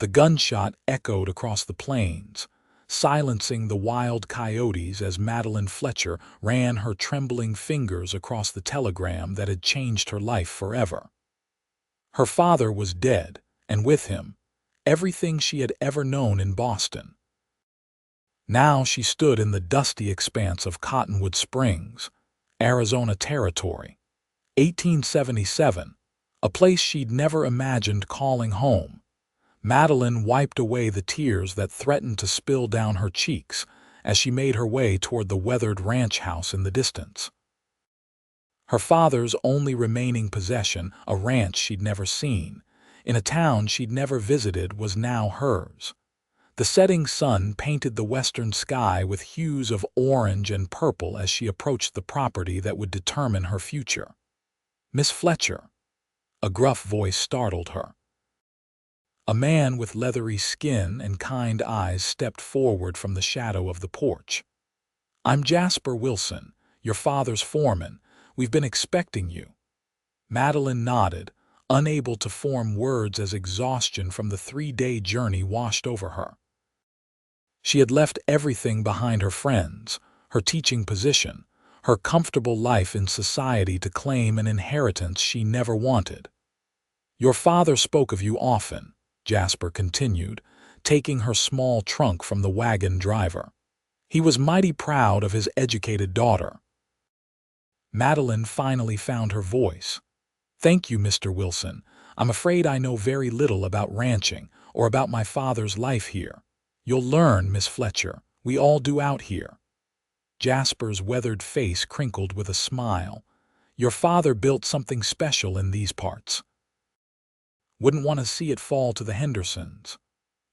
The gunshot echoed across the plains, silencing the wild coyotes as Madeline Fletcher ran her trembling fingers across the telegram that had changed her life forever. Her father was dead, and with him, everything she had ever known in Boston. Now she stood in the dusty expanse of Cottonwood Springs, Arizona Territory, 1877, a place she'd never imagined calling home. Madeline wiped away the tears that threatened to spill down her cheeks as she made her way toward the weathered ranch house in the distance. Her father's only remaining possession, a ranch she'd never seen, in a town she'd never visited, was now hers. The setting sun painted the western sky with hues of orange and purple as she approached the property that would determine her future. "Miss Fletcher," a gruff voice startled her. A man with leathery skin and kind eyes stepped forward from the shadow of the porch. "I'm Jasper Wilson, your father's foreman. We've been expecting you." Madeline nodded, unable to form words as exhaustion from the 3-day journey washed over her. She had left everything behind: her friends, her teaching position, her comfortable life in society, to claim an inheritance she never wanted. "Your father spoke of you often," Jasper continued, taking her small trunk from the wagon driver. "He was mighty proud of his educated daughter." Madeline finally found her voice. "Thank you, Mr. Wilson. I'm afraid I know very little about ranching or about my father's life here." "You'll learn, Miss Fletcher. We all do out here." Jasper's weathered face crinkled with a smile. "Your father built something special in these parts. Wouldn't want to see it fall to the Hendersons."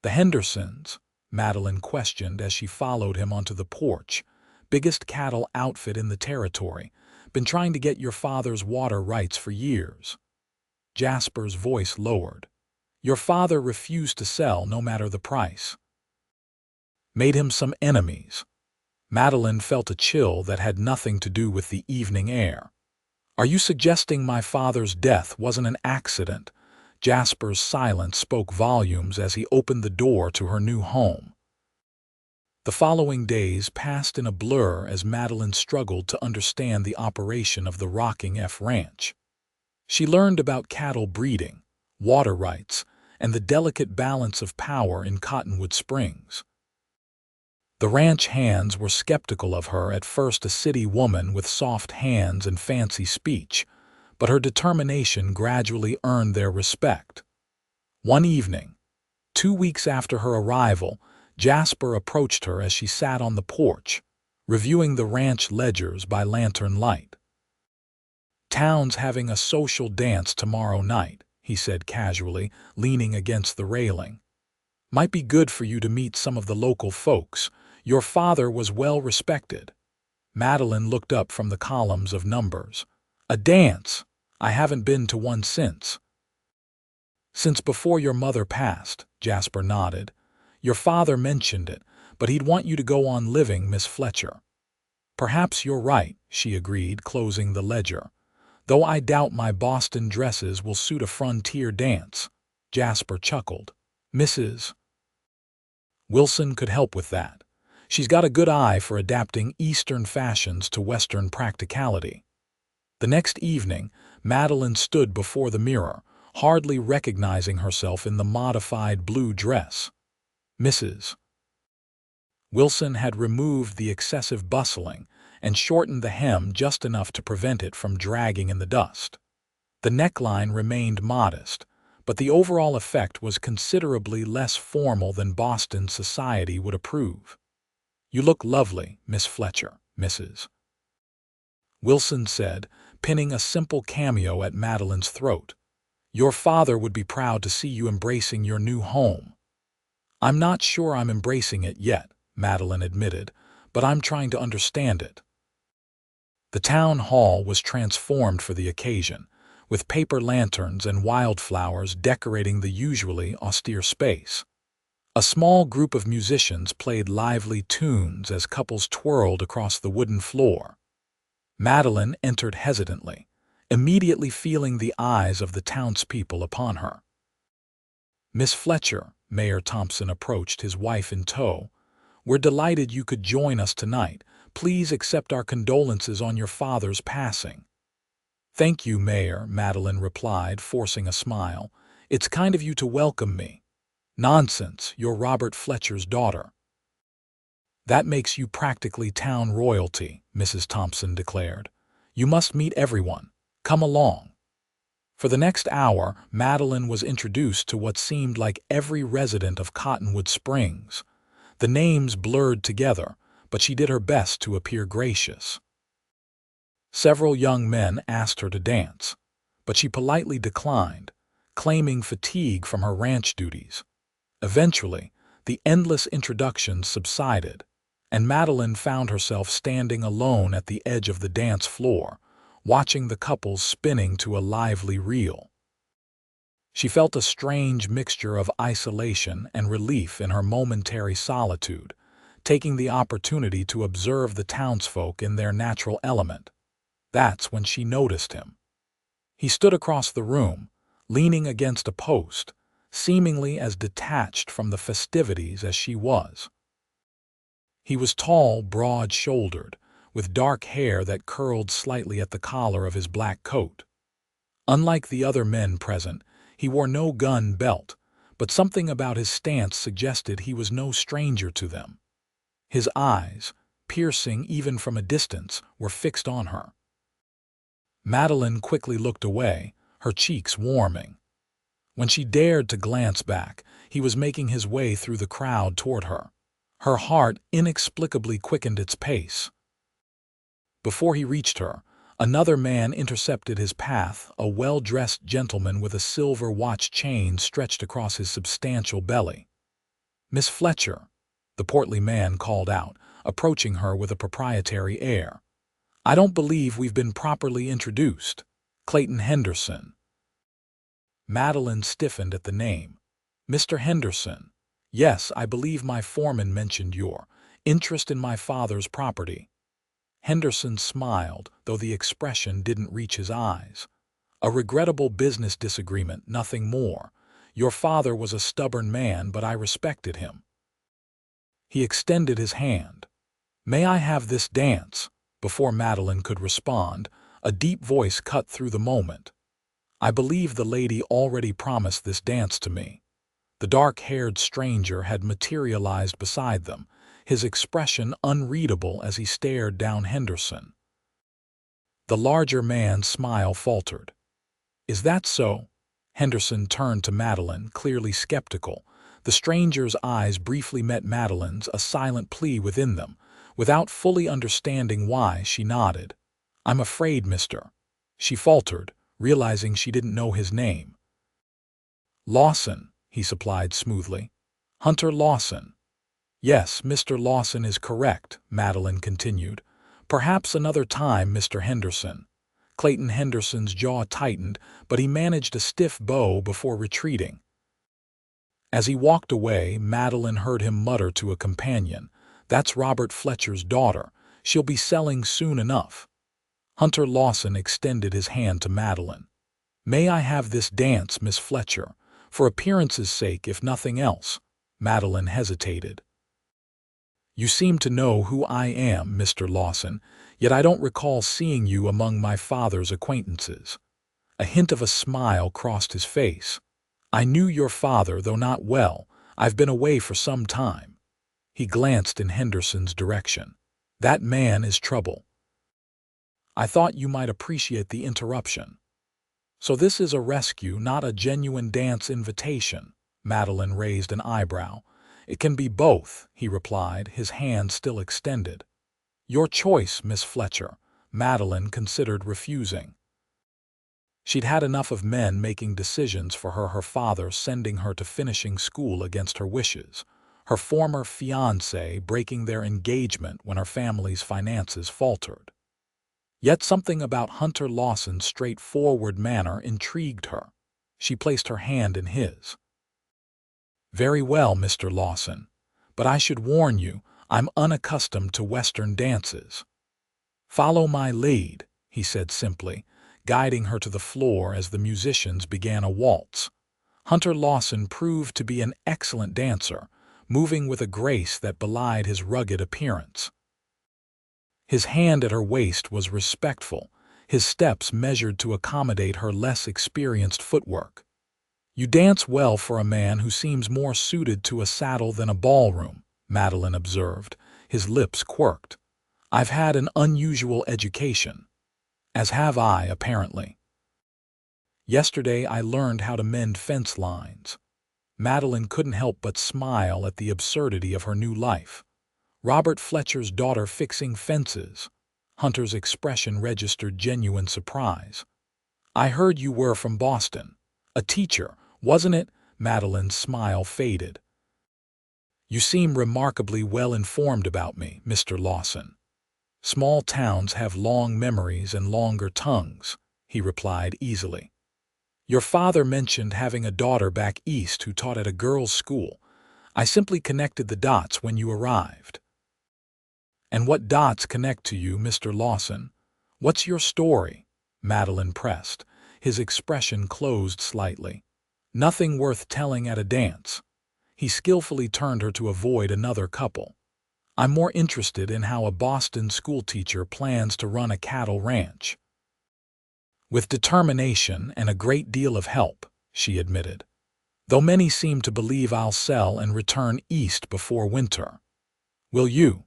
"The Hendersons?" Madeline questioned as she followed him onto the porch. "Biggest cattle outfit in the territory. Been trying to get your father's water rights for years." Jasper's voice lowered. "Your father refused to sell no matter the price. Made him some enemies." Madeline felt a chill that had nothing to do with the evening air. "Are you suggesting my father's death wasn't an accident?" Jasper's silence spoke volumes as he opened the door to her new home. The following days passed in a blur as Madeline struggled to understand the operation of the Rocking F Ranch. She learned about cattle breeding, water rights, and the delicate balance of power in Cottonwood Springs. The ranch hands were skeptical of her at first, a city woman with soft hands and fancy speech, but her determination gradually earned their respect. One evening, 2 weeks after her arrival, Jasper approached her as she sat on the porch, reviewing the ranch ledgers by lantern light. "Town's having a social dance tomorrow night," he said casually, leaning against the railing. "Might be good for you to meet some of the local folks. Your father was well respected." Madeline looked up from the columns of numbers. "A dance? I haven't been to one since." "Since before your mother passed," Jasper nodded. "Your father mentioned it, but he'd want you to go on living, Miss Fletcher." "Perhaps you're right," she agreed, closing the ledger. "Though I doubt my Boston dresses will suit a frontier dance." Jasper chuckled. "Mrs. Wilson could help with that. She's got a good eye for adapting Eastern fashions to Western practicality." The next evening, Madeline stood before the mirror, hardly recognizing herself in the modified blue dress. Mrs. Wilson had removed the excessive bustling and shortened the hem just enough to prevent it from dragging in the dust. The neckline remained modest, but the overall effect was considerably less formal than Boston society would approve. "You look lovely, Miss Fletcher," Mrs. Wilson said, pinning a simple cameo at Madeline's throat. "Your father would be proud to see you embracing your new home." "I'm not sure I'm embracing it yet," Madeline admitted, "but I'm trying to understand it." The town hall was transformed for the occasion, with paper lanterns and wildflowers decorating the usually austere space. A small group of musicians played lively tunes as couples twirled across the wooden floor. Madeline entered hesitantly, immediately feeling the eyes of the townspeople upon her. "Miss Fletcher," Mayor Thompson approached, his wife in tow. "We're delighted you could join us tonight. Please accept our condolences on your father's passing." "Thank you, Mayor," Madeline replied, forcing a smile. "It's kind of you to welcome me." "Nonsense, you're Robert Fletcher's daughter." "That makes you practically town royalty," Mrs. Thompson declared. "You must meet everyone. Come along." For the next hour, Madeline was introduced to what seemed like every resident of Cottonwood Springs. The names blurred together, but she did her best to appear gracious. Several young men asked her to dance, but she politely declined, claiming fatigue from her ranch duties. Eventually, the endless introductions subsided, and Madeline found herself standing alone at the edge of the dance floor, watching the couples spinning to a lively reel. She felt a strange mixture of isolation and relief in her momentary solitude, taking the opportunity to observe the townsfolk in their natural element. That's when she noticed him. He stood across the room, leaning against a post, seemingly as detached from the festivities as she was. He was tall, broad-shouldered, with dark hair that curled slightly at the collar of his black coat. Unlike the other men present, he wore no gun belt, but something about his stance suggested he was no stranger to them. His eyes, piercing even from a distance, were fixed on her. Madeline quickly looked away, her cheeks warming. When she dared to glance back, he was making his way through the crowd toward her. Her heart inexplicably quickened its pace. Before he reached her, another man intercepted his path, a well-dressed gentleman with a silver watch chain stretched across his substantial belly. "Miss Fletcher," the portly man called out, approaching her with a proprietary air. "I don't believe we've been properly introduced. Clayton Henderson." Madeline stiffened at the name. "Mr. Henderson. Yes, I believe my foreman mentioned your interest in my father's property." Henderson smiled, though the expression didn't reach his eyes. "A regrettable business disagreement, nothing more. Your father was a stubborn man, but I respected him." He extended his hand. "May I have this dance?" Before Madeline could respond, a deep voice cut through the moment. "I believe the lady already promised this dance to me." The dark-haired stranger had materialized beside them, his expression unreadable as he stared down Henderson. The larger man's smile faltered. "Is that so?" Henderson turned to Madeline, clearly skeptical. The stranger's eyes briefly met Madeline's, a silent plea within them. Without fully understanding why, she nodded. "I'm afraid, mister," she faltered, realizing she didn't know his name. "Lawson," he supplied smoothly. "Hunter Lawson." "Yes, Mr. Lawson is correct," Madeline continued. "Perhaps another time, Mr. Henderson." Clayton Henderson's jaw tightened, but he managed a stiff bow before retreating. As he walked away, Madeline heard him mutter to a companion, "That's Robert Fletcher's daughter. She'll be selling soon enough." Hunter Lawson extended his hand to Madeline. "May I have this dance, Miss Fletcher? For appearance's sake, if nothing else." Madeline hesitated. "You seem to know who I am, Mr. Lawson, yet I don't recall seeing you among my father's acquaintances." A hint of a smile crossed his face. "I knew your father, though not well. I've been away for some time." He glanced in Henderson's direction. "That man is trouble." "I thought you might appreciate the interruption." "So this is a rescue, not a genuine dance invitation?" Madeline raised an eyebrow. "It can be both," he replied, his hand still extended. "Your choice, Miss Fletcher." Madeline considered refusing. She'd had enough of men making decisions for her, her father sending her to finishing school against her wishes, her former fiancé breaking their engagement when her family's finances faltered. Yet something about Hunter Lawson's straightforward manner intrigued her. She placed her hand in his. "Very well, Mr. Lawson, but I should warn you, I'm unaccustomed to Western dances." "Follow my lead," he said simply, guiding her to the floor as the musicians began a waltz. Hunter Lawson proved to be an excellent dancer, moving with a grace that belied his rugged appearance. His hand at her waist was respectful, his steps measured to accommodate her less experienced footwork. "You dance well for a man who seems more suited to a saddle than a ballroom," Madeline observed, his lips quirked. "I've had an unusual education." "As have I, apparently. Yesterday I learned how to mend fence lines." Madeline couldn't help but smile at the absurdity of her new life. Robert Fletcher's daughter fixing fences. Hunter's expression registered genuine surprise. "I heard you were from Boston. A teacher, wasn't it?" Madeline's smile faded. "You seem remarkably well informed about me, Mr. Lawson." "Small towns have long memories and longer tongues," he replied easily. "Your father mentioned having a daughter back east who taught at a girls' school. I simply connected the dots when you arrived." "And what dots connect to you, Mr. Lawson? What's your story?" Madeline pressed, his expression closed slightly. "Nothing worth telling at a dance." He skillfully turned her to avoid another couple. "I'm more interested in how a Boston schoolteacher plans to run a cattle ranch." "With determination and a great deal of help," she admitted. "Though many seem to believe I'll sell and return east before winter." "Will you?"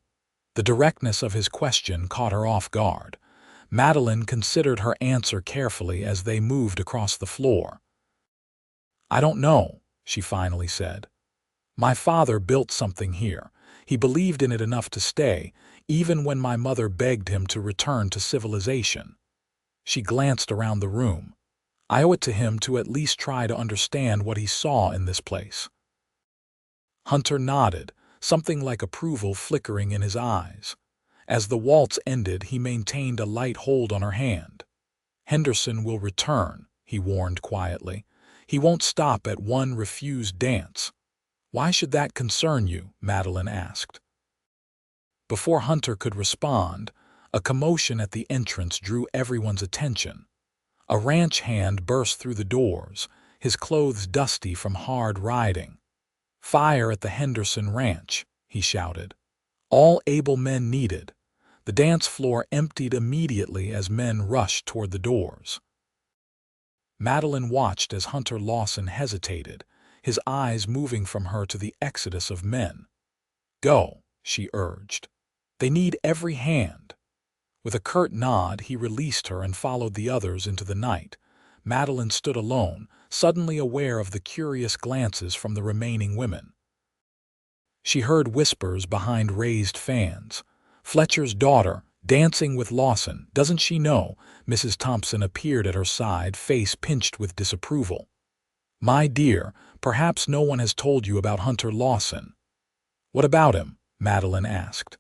The directness of his question caught her off guard. Madeline considered her answer carefully as they moved across the floor. "I don't know," she finally said. "My father built something here. He believed in it enough to stay, even when my mother begged him to return to civilization." She glanced around the room. "I owe it to him to at least try to understand what he saw in this place." Hunter nodded, something like approval flickering in his eyes. As the waltz ended, he maintained a light hold on her hand. "Henderson will return," he warned quietly. "He won't stop at one refused dance." "Why should that concern you?" Madeline asked. Before Hunter could respond, a commotion at the entrance drew everyone's attention. A ranch hand burst through the doors, his clothes dusty from hard riding. "Fire at the Henderson ranch," he shouted. "All able men needed." The dance floor emptied immediately as men rushed toward the doors. Madeline watched as Hunter Lawson hesitated, his eyes moving from her to the exodus of men. "Go," she urged. "They need every hand." With a curt nod, he released her and followed the others into the night. Madeline stood alone, suddenly aware of the curious glances from the remaining women. She heard whispers behind raised fans. "Fletcher's daughter, dancing with Lawson, doesn't she know?" Mrs. Thompson appeared at her side, face pinched with disapproval. "My dear, perhaps no one has told you about Hunter Lawson." "What about him?" Madeline asked.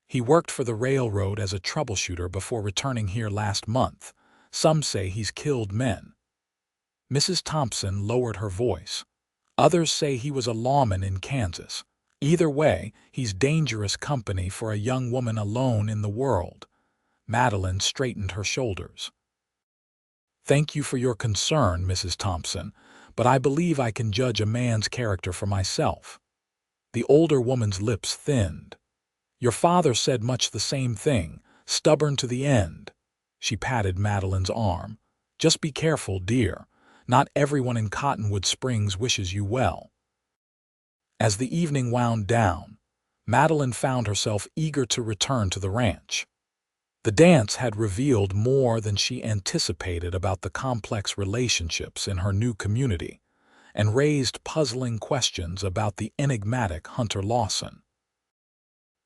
"He worked for the railroad as a troubleshooter before returning here last month. Some say he's killed men." Mrs. Thompson lowered her voice. "Others say he was a lawman in Kansas. Either way, he's dangerous company for a young woman alone in the world." Madeline straightened her shoulders. "Thank you for your concern, Mrs. Thompson, but I believe I can judge a man's character for myself." The older woman's lips thinned. "Your father said much the same thing, stubborn to the end." She patted Madeline's arm. "Just be careful, dear. Not everyone in Cottonwood Springs wishes you well." As the evening wound down, Madeline found herself eager to return to the ranch. The dance had revealed more than she anticipated about the complex relationships in her new community, and raised puzzling questions about the enigmatic Hunter Lawson.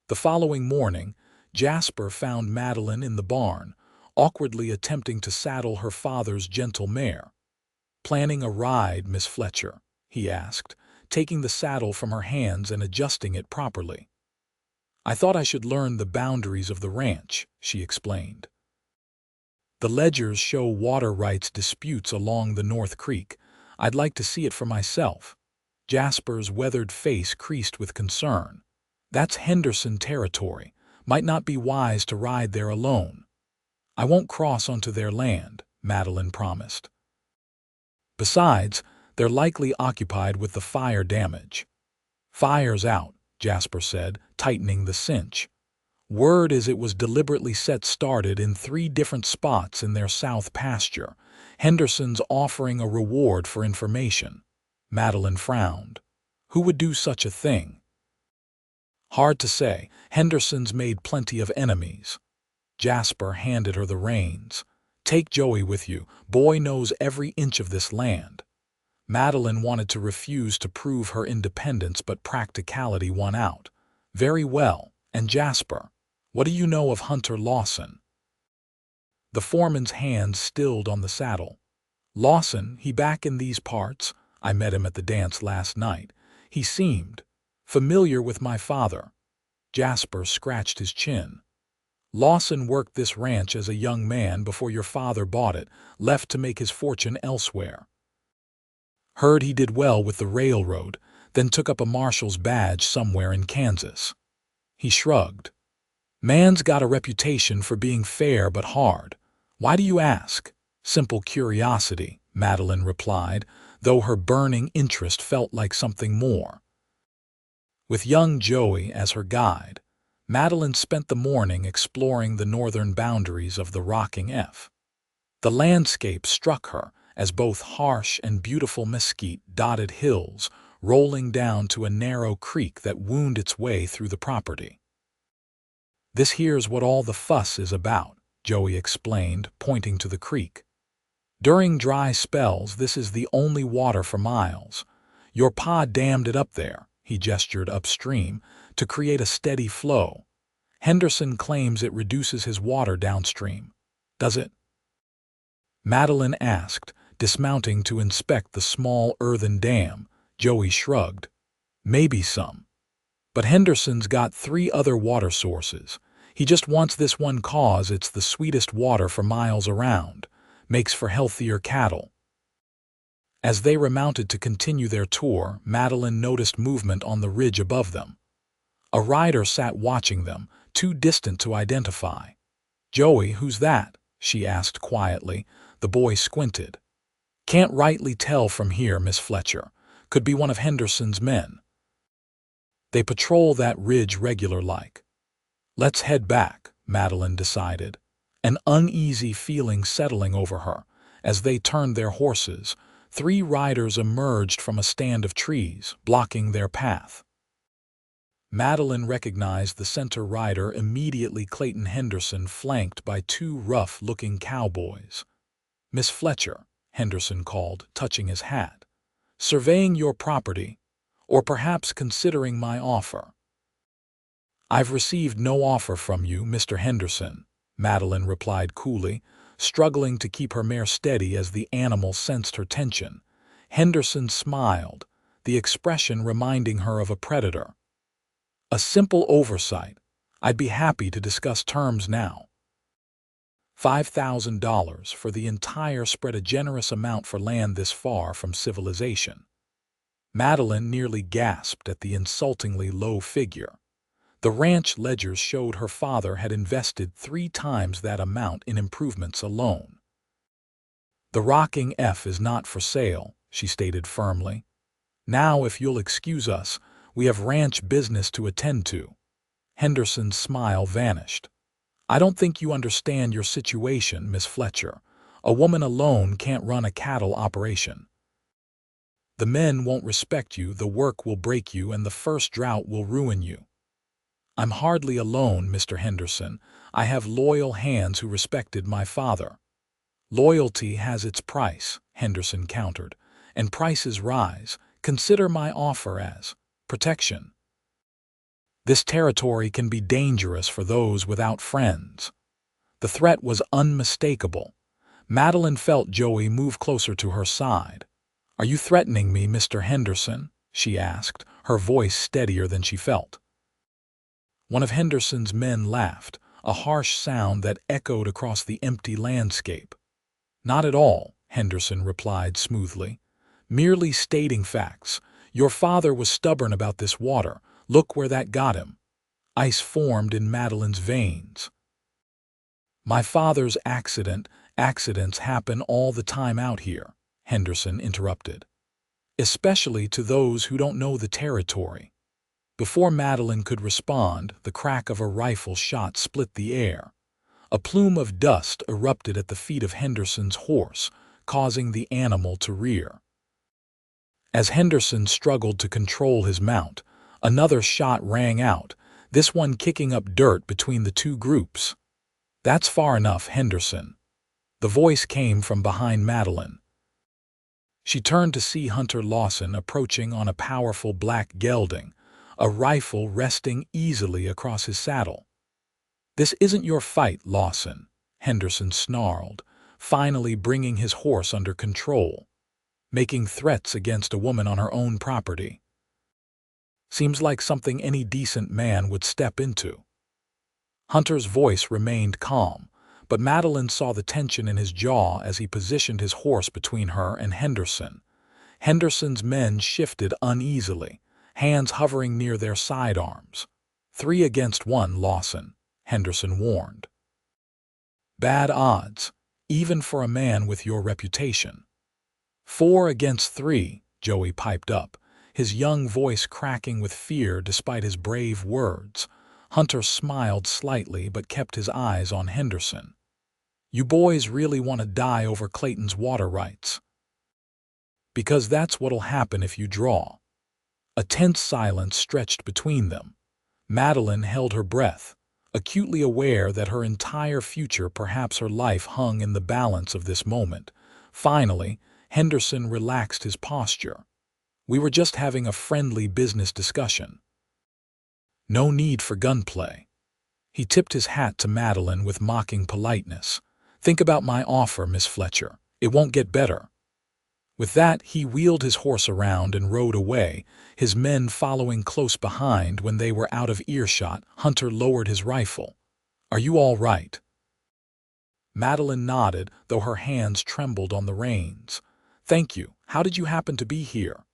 The following morning, Jasper found Madeline in the barn, awkwardly attempting to saddle her father's gentle mare. "Planning a ride, Miss Fletcher?" he asked, taking the saddle from her hands and adjusting it properly. "I thought I should learn the boundaries of the ranch," she explained. "The ledgers show water rights disputes along the North Creek. I'd like to see it for myself." Jasper's weathered face creased with concern. "That's Henderson territory. Might not be wise to ride there alone." "I won't cross onto their land," Madeline promised. "Besides, They're likely occupied with the fire damage. Fire's out, Jasper said, tightening the cinch. Word is it was deliberately started in 3 different spots in their south pasture. Henderson's offering a reward for information. Madeline frowned. Who would do such a thing? Hard to say. Henderson's made plenty of enemies. Jasper handed her the reins. Take Joey with you. Boy knows every inch of this land. Madeline wanted to refuse to prove her independence, but practicality won out. Very well. And Jasper, what do you know of Hunter Lawson? The foreman's hands stilled on the saddle. Lawson, he back in these parts? I met him at the dance last night. He seemed familiar with my father. Jasper scratched his chin. Lawson worked this ranch as a young man before your father bought it, left to make his fortune elsewhere. Heard he did well with the railroad, then took up a marshal's badge somewhere in Kansas. He shrugged. Man's got a reputation for being fair but hard. Why do you ask? Simple curiosity, Madeline replied, though her burning interest felt like something more. With young Joey as her guide, Madeline spent the morning exploring the northern boundaries of the rocking F. The landscape struck her as both harsh and beautiful mesquite-dotted hills rolling down to a narrow creek that wound its way through the property. This here's what all the fuss is about, Joey explained, pointing to the creek. During dry spells, this is the only water for miles. Your pa dammed it up there, he gestured upstream, to create a steady flow. Henderson claims it reduces his water downstream. Does it? Madeline asked, dismounting to inspect the small earthen dam. Joey shrugged. Maybe some. But Henderson's got 3 other water sources. He just wants this one cause it's the sweetest water for miles around. Makes for healthier cattle. As they remounted to continue their tour, Madeline noticed movement on the ridge above them. A rider sat watching them, too distant to identify. Joey, who's that? She asked quietly. The boy squinted. Can't rightly tell from here, Miss Fletcher. Could be one of Henderson's men. They patrol that ridge regular-like. Let's head back, Madeline decided, an uneasy feeling settling over her. As they turned their horses, 3 riders emerged from a stand of trees, blocking their path. Madeline recognized the center rider immediately, Clayton Henderson, flanked by 2 rough-looking cowboys. Miss Fletcher, Henderson called, touching his hat. Surveying your property, or perhaps considering my offer? I've received no offer from you, Mr. Henderson, Madeline replied coolly, struggling to keep her mare steady as the animal sensed her tension. Henderson smiled, the expression reminding her of a predator. A simple oversight. I'd be happy to discuss terms now. $5,000 for the entire spread, a generous amount for land this far from civilization. Madeline nearly gasped at the insultingly low figure. The ranch ledgers showed her father had invested 3 times that amount in improvements alone. The rocking F is not for sale, she stated firmly. Now, if you'll excuse us, we have ranch business to attend to. Henderson's smile vanished. I don't think you understand your situation, Miss Fletcher. A woman alone can't run a cattle operation. The men won't respect you, the work will break you, and the first drought will ruin you. I'm hardly alone, Mr. Henderson. I have loyal hands who respected my father. Loyalty has its price, Henderson countered, and prices rise. Consider my offer as protection. This territory can be dangerous for those without friends. The threat was unmistakable. Madeline felt Joey move closer to her side. Are you threatening me, Mr. Henderson? She asked, her voice steadier than she felt. One of Henderson's men laughed, a harsh sound that echoed across the empty landscape. Not at all, Henderson replied smoothly. Merely stating facts. Your father was stubborn about this water. Look where that got him. Ice formed in Madeline's veins. My father's accidents happen all the time out here, Henderson interrupted. especially to those who don't know the territory. Before Madeline could respond, the crack of a rifle shot split the air. A plume of dust erupted at the feet of Henderson's horse, causing the animal to rear. As Henderson struggled to control his mount, another shot rang out, this one kicking up dirt between the two groups. "That's far enough, Henderson." The voice came from behind Madeline. She turned to see Hunter Lawson approaching on a powerful black gelding, a rifle resting easily across his saddle. "This isn't your fight, Lawson," Henderson snarled, finally bringing his horse under control. "Making threats against a woman on her own property. Seems like something any decent man would step into." Hunter's voice remained calm, but Madeline saw the tension in his jaw as he positioned his horse between her and Henderson. Henderson's men shifted uneasily, hands hovering near their sidearms. "3 against 1, Lawson," Henderson warned. "Bad odds, even for a man with your reputation." "4 against 3, Joey piped up, his young voice cracking with fear despite his brave words. Hunter smiled slightly but kept his eyes on Henderson. "You boys really want to die over Clayton's water rights?" "Because that's what'll happen if you draw." A tense silence stretched between them. Madeline held her breath, acutely aware that her entire future, perhaps her life, hung in the balance of this moment. Finally, Henderson relaxed his posture. "We were just having a friendly business discussion. No need for gunplay." He tipped his hat to Madeline with mocking politeness. "Think about my offer, Miss Fletcher. It won't get better." With that, he wheeled his horse around and rode away, his men following close behind. When they were out of earshot, Hunter lowered his rifle. "Are you all right?" Madeline nodded, though her hands trembled on the reins. "Thank you. How did you happen to be here?"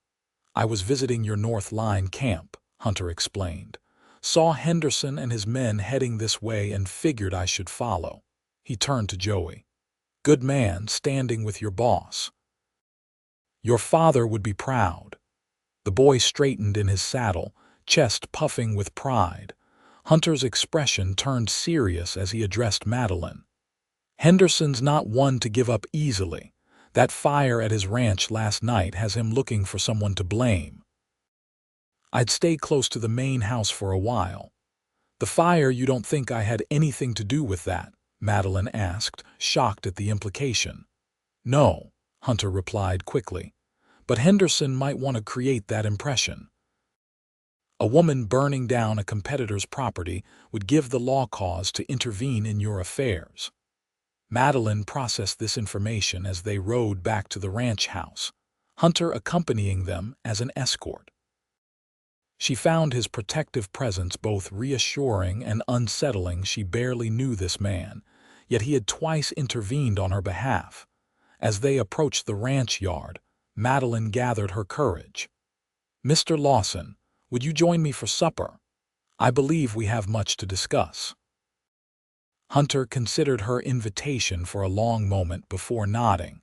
"I was visiting your North Line camp," Hunter explained. "Saw Henderson and his men heading this way and figured I should follow." He turned to Joey. "Good man, standing with your boss. Your father would be proud." The boy straightened in his saddle, chest puffing with pride. Hunter's expression turned serious as he addressed Madeline. "Henderson's not one to give up easily. That fire at his ranch last night has him looking for someone to blame. I'd stay close to the main house for a while." "The fire, you don't think I had anything to do with that?" Madeline asked, shocked at the implication. "No," Hunter replied quickly, "but Henderson might want to create that impression. A woman burning down a competitor's property would give the law cause to intervene in your affairs." Madeline processed this information as they rode back to the ranch house, Hunter accompanying them as an escort. She found his protective presence both reassuring and unsettling. She barely knew this man, yet he had twice intervened on her behalf. As they approached the ranch yard, Madeline gathered her courage. "Mr. Lawson, would you join me for supper? I believe we have much to discuss." Hunter considered her invitation for a long moment before nodding.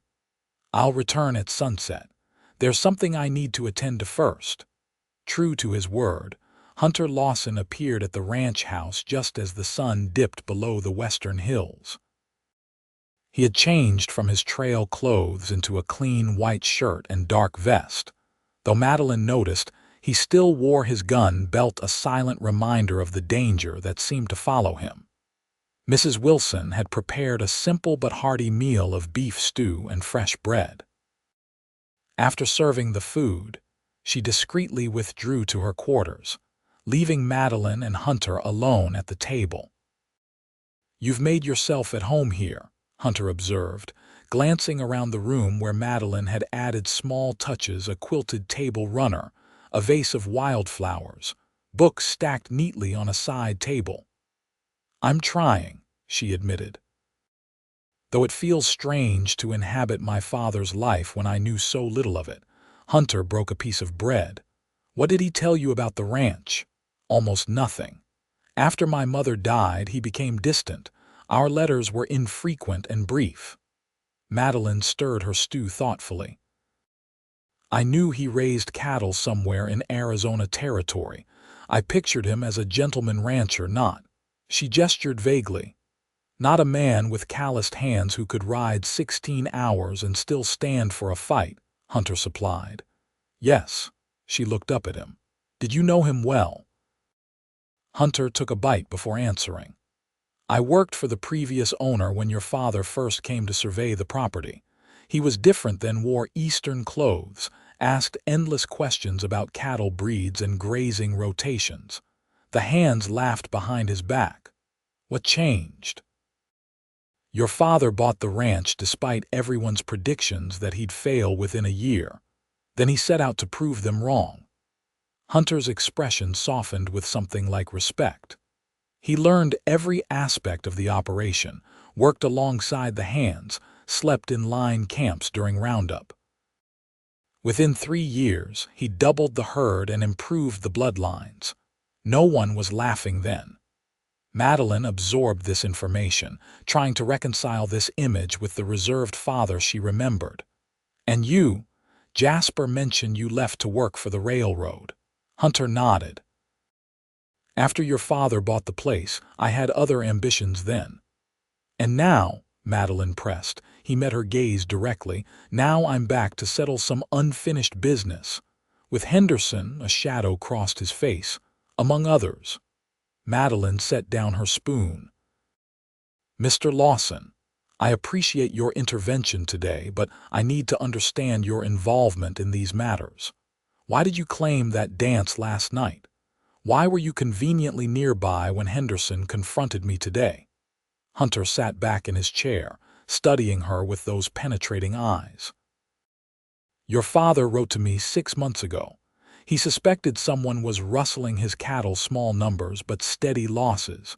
"I'll return at sunset. There's something I need to attend to first." True to his word, Hunter Lawson appeared at the ranch house just as the sun dipped below the western hills. He had changed from his trail clothes into a clean white shirt and dark vest. Though Madeline noticed, he still wore his gun belt, a silent reminder of the danger that seemed to follow him. Mrs. Wilson had prepared a simple but hearty meal of beef stew and fresh bread. After serving the food, she discreetly withdrew to her quarters, leaving Madeline and Hunter alone at the table. "You've made yourself at home here," Hunter observed, glancing around the room where Madeline had added small touches: a quilted table runner, a vase of wildflowers, books stacked neatly on a side table. "I'm trying," she admitted. "Though it feels strange to inhabit my father's life when I knew so little of it." Hunter broke a piece of bread. "What did he tell you about the ranch?" "Almost nothing. After my mother died, he became distant. Our letters were infrequent and brief." Madeline stirred her stew thoughtfully. I knew he raised cattle somewhere in Arizona territory. I pictured him as a gentleman rancher, not. She gestured vaguely. Not a man with calloused hands who could ride 16 hours and still stand for a fight, Hunter supplied. Yes. She looked up at him. Did you know him well? Hunter took a bite before answering. I worked for the previous owner when your father first came to survey the property. He was different then, wore Eastern clothes, asked endless questions about cattle breeds and grazing rotations. The hands laughed behind his back. What changed? Your father bought the ranch despite everyone's predictions that he'd fail within a year. Then he set out to prove them wrong. Hunter's expression softened with something like respect. He learned every aspect of the operation, worked alongside the hands, slept in line camps during roundup. Within 3 years, he doubled the herd and improved the bloodlines. No one was laughing then. Madeline absorbed this information, trying to reconcile this image with the reserved father she remembered. And you, Jasper mentioned you left to work for the railroad. Hunter nodded. After your father bought the place, I had other ambitions then. And now, Madeline pressed, he met her gaze directly, now I'm back to settle some unfinished business. With Henderson, a shadow crossed his face, among others. Madeline set down her spoon. Mr. Lawson, I appreciate your intervention today, but I need to understand your involvement in these matters. Why did you claim that dance last night? Why were you conveniently nearby when Henderson confronted me today? Hunter sat back in his chair, studying her with those penetrating eyes. Your father wrote to me 6 months ago. He suspected someone was rustling his cattle, small numbers but steady losses.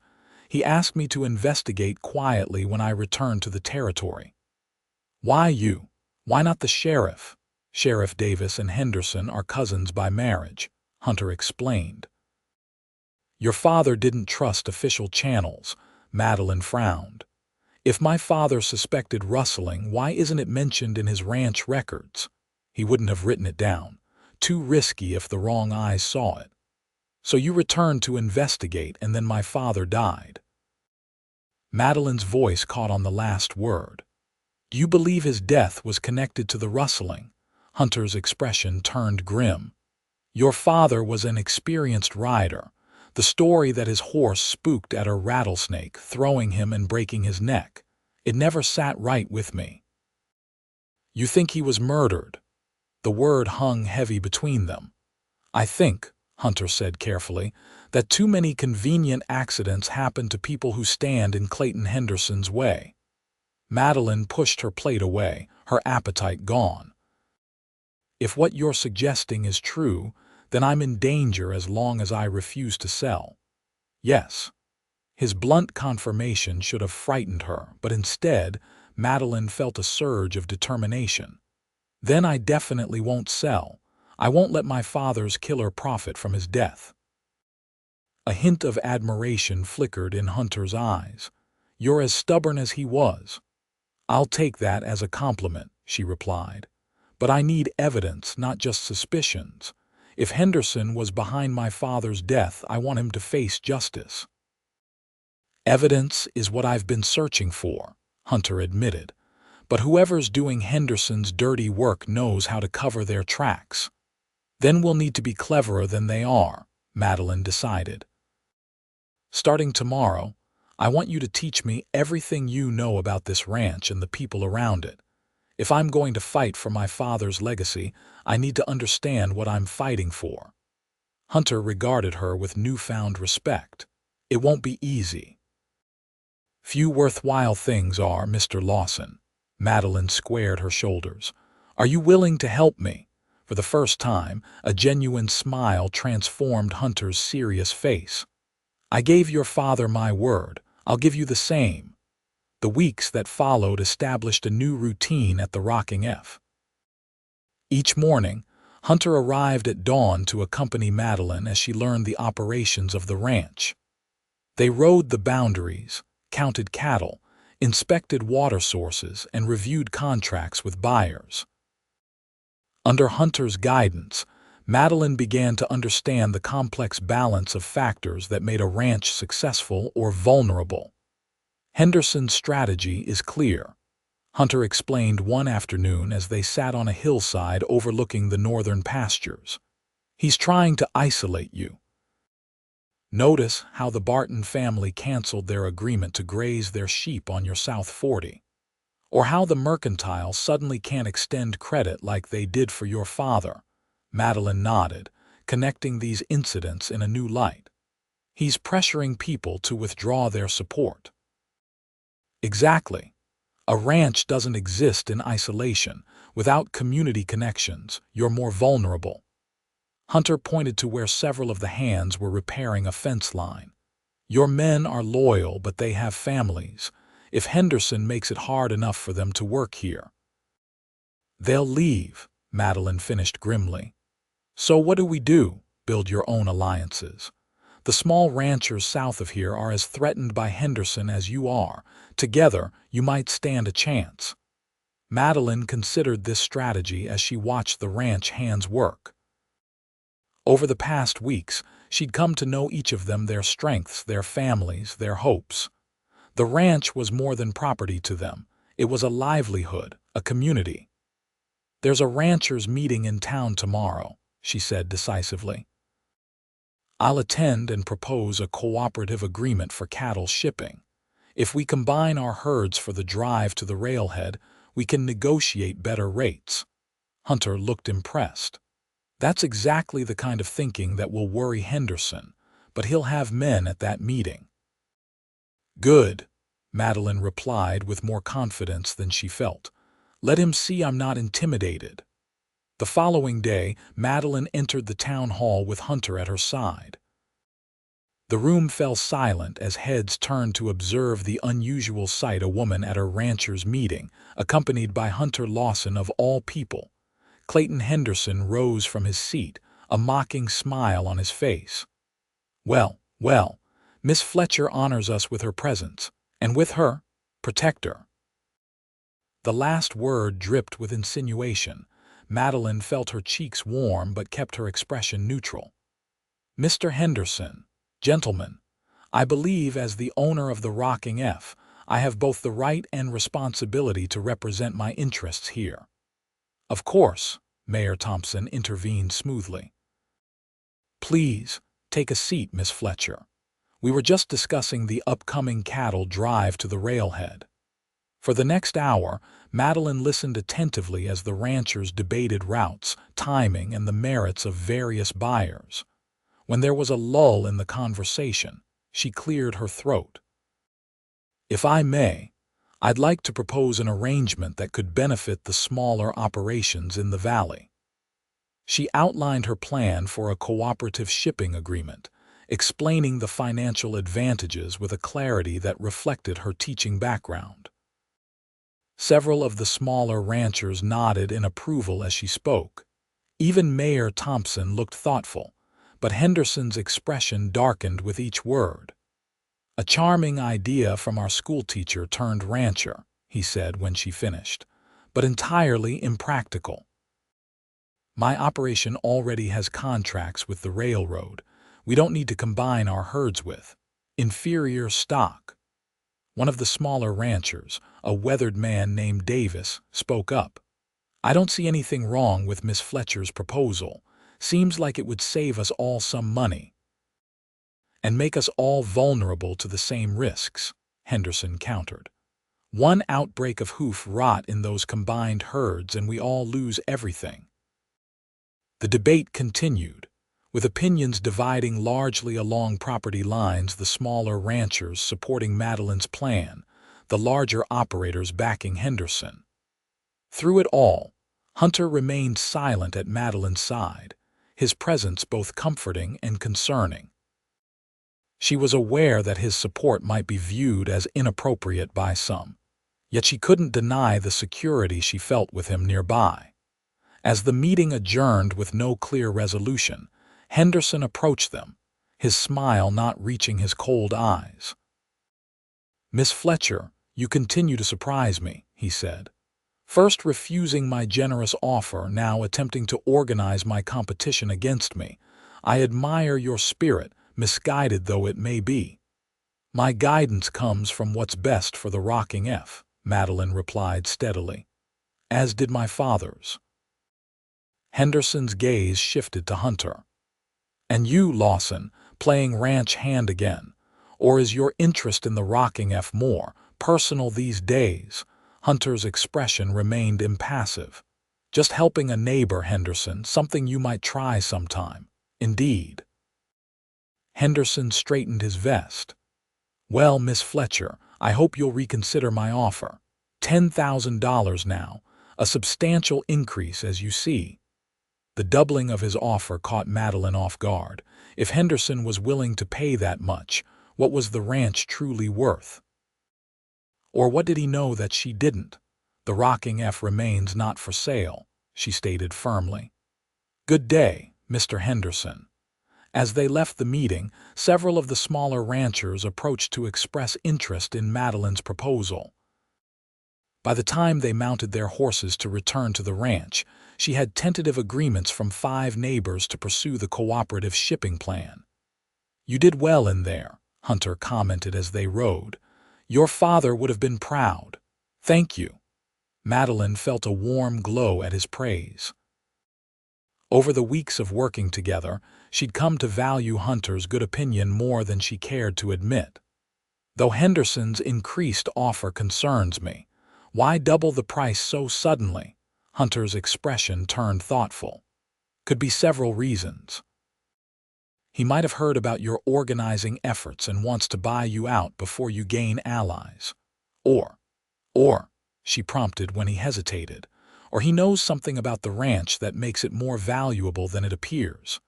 He asked me to investigate quietly when I returned to the territory. Why you? Why not the sheriff? Sheriff Davis and Henderson are cousins by marriage, Hunter explained. Your father didn't trust official channels, Madeline frowned. If my father suspected rustling, why isn't it mentioned in his ranch records? He wouldn't have written it down. Too risky if the wrong eyes saw it. So you returned to investigate, and then my father died. Madeline's voice caught on the last word. Do you believe his death was connected to the rustling? Hunter's expression turned grim. Your father was an experienced rider. The story that his horse spooked at a rattlesnake, throwing him and breaking his neck, it never sat right with me. You think he was murdered? The word hung heavy between them. I think, Hunter said carefully, that too many convenient accidents happen to people who stand in Clayton Henderson's way. Madeline pushed her plate away, her appetite gone. If what you're suggesting is true, then I'm in danger as long as I refuse to sell. Yes. His blunt confirmation should have frightened her, but instead, Madeline felt a surge of determination. Then I definitely won't sell. I won't let my father's killer profit from his death. A hint of admiration flickered in Hunter's eyes. You're as stubborn as he was. I'll take that as a compliment, she replied. But I need evidence, not just suspicions. If Henderson was behind my father's death, I want him to face justice. Evidence is what I've been searching for, Hunter admitted. But whoever's doing Henderson's dirty work knows how to cover their tracks. Then we'll need to be cleverer than they are, Madeline decided. Starting tomorrow, I want you to teach me everything you know about this ranch and the people around it. If I'm going to fight for my father's legacy, I need to understand what I'm fighting for. Hunter regarded her with newfound respect. It won't be easy. Few worthwhile things are, Mr. Lawson. Madeline squared her shoulders. Are you willing to help me? For the first time, a genuine smile transformed Hunter's serious face. I gave your father my word. I'll give you the same. The weeks that followed established a new routine at the Rocking F. Each morning, Hunter arrived at dawn to accompany Madeline as she learned the operations of the ranch. They rode the boundaries, counted cattle, inspected water sources, and reviewed contracts with buyers. Under Hunter's guidance, Madeline began to understand the complex balance of factors that made a ranch successful or vulnerable. Henderson's strategy is clear. Hunter explained one afternoon as they sat on a hillside overlooking the northern pastures. He's trying to isolate you. Notice how the Barton family canceled their agreement to graze their sheep on your South 40. Or how the mercantile suddenly can't extend credit like they did for your father. Madeline nodded, connecting these incidents in a new light. He's pressuring people to withdraw their support. Exactly. A ranch doesn't exist in isolation. Without community connections, you're more vulnerable. Hunter pointed to where several of the hands were repairing a fence line. Your men are loyal, but they have families. If Henderson makes it hard enough for them to work here, they'll leave, Madeline finished grimly. So what do we do? Build your own alliances. The small ranchers south of here are as threatened by Henderson as you are. Together, you might stand a chance. Madeline considered this strategy as she watched the ranch hands work. Over the past weeks, she'd come to know each of them, their strengths, their families, their hopes. The ranch was more than property to them. It was a livelihood, a community. There's a ranchers' meeting in town tomorrow, she said decisively. I'll attend and propose a cooperative agreement for cattle shipping. If we combine our herds for the drive to the railhead, we can negotiate better rates. Hunter looked impressed. That's exactly the kind of thinking that will worry Henderson, but he'll have men at that meeting. Good, Madeline replied with more confidence than she felt. Let him see I'm not intimidated. The following day, Madeline entered the town hall with Hunter at her side. The room fell silent as heads turned to observe the unusual sight: a woman at her ranchers' meeting, accompanied by Hunter Lawson of all people. Clayton Henderson rose from his seat, a mocking smile on his face. Well, Miss Fletcher honors us with her presence, and with her, protect her. The last word dripped with insinuation. Madeline felt her cheeks warm but kept her expression neutral. Mr. Henderson, gentlemen, I believe as the owner of the Rocking F, I have both the right and responsibility to represent my interests here. Of course, Mayor Thompson intervened smoothly. Please, take a seat, Miss Fletcher. We were just discussing the upcoming cattle drive to the railhead. For the next hour, Madeline listened attentively as the ranchers debated routes, timing, and the merits of various buyers. When there was a lull in the conversation, she cleared her throat. If I may, I'd like to propose an arrangement that could benefit the smaller operations in the valley. She outlined her plan for a cooperative shipping agreement, explaining the financial advantages with a clarity that reflected her teaching background. Several of the smaller ranchers nodded in approval as she spoke. Even Mayor Thompson looked thoughtful, but Henderson's expression darkened with each word. A charming idea from our schoolteacher turned rancher, he said when she finished, but entirely impractical. My operation already has contracts with the railroad. We don't need to combine our herds with inferior stock. One of the smaller ranchers, a weathered man named Davis, spoke up. I don't see anything wrong with Miss Fletcher's proposal. Seems like it would save us all some money and make us all vulnerable to the same risks, Henderson countered. One outbreak of hoof rot in those combined herds and we all lose everything. The debate continued, with opinions dividing largely along property lines, the smaller ranchers supporting Madeline's plan, the larger operators backing Henderson. Through it all, Hunter remained silent at Madeline's side, his presence both comforting and concerning. She was aware that his support might be viewed as inappropriate by some, yet she couldn't deny the security she felt with him nearby. As the meeting adjourned with no clear resolution, Henderson approached them, his smile not reaching his cold eyes. Miss Fletcher, you continue to surprise me, he said. First refusing my generous offer, now attempting to organize my competition against me. I admire your spirit, misguided though it may be. My guidance comes from what's best for the Rocking F, Madeline replied steadily. As did my father's. Henderson's gaze shifted to Hunter. And you, Lawson, playing ranch hand again? Or is your interest in the Rocking F more personal these days? Hunter's expression remained impassive. Just helping a neighbor, Henderson, something you might try sometime. Indeed. Henderson straightened his vest. Well, Miss Fletcher, I hope you'll reconsider my offer. $10,000 now, a substantial increase as you see. The doubling of his offer caught Madeline off guard. If Henderson was willing to pay that much, what was the ranch truly worth? Or what did he know that she didn't? The Rocking F remains not for sale, she stated firmly. Good day, Mr. Henderson. As they left the meeting, several of the smaller ranchers approached to express interest in Madeline's proposal. By the time they mounted their horses to return to the ranch, she had tentative agreements from 5 neighbors to pursue the cooperative shipping plan. You did well in there, Hunter commented as they rode. Your father would have been proud. Thank you. Madeline felt a warm glow at his praise. Over the weeks of working together, she'd come to value Hunter's good opinion more than she cared to admit. Though Henderson's increased offer concerns me, why double the price so suddenly? Hunter's expression turned thoughtful. Could be several reasons. He might have heard about your organizing efforts and wants to buy you out before you gain allies. Or, she prompted when he hesitated, or he knows something about the ranch that makes it more valuable than it appears.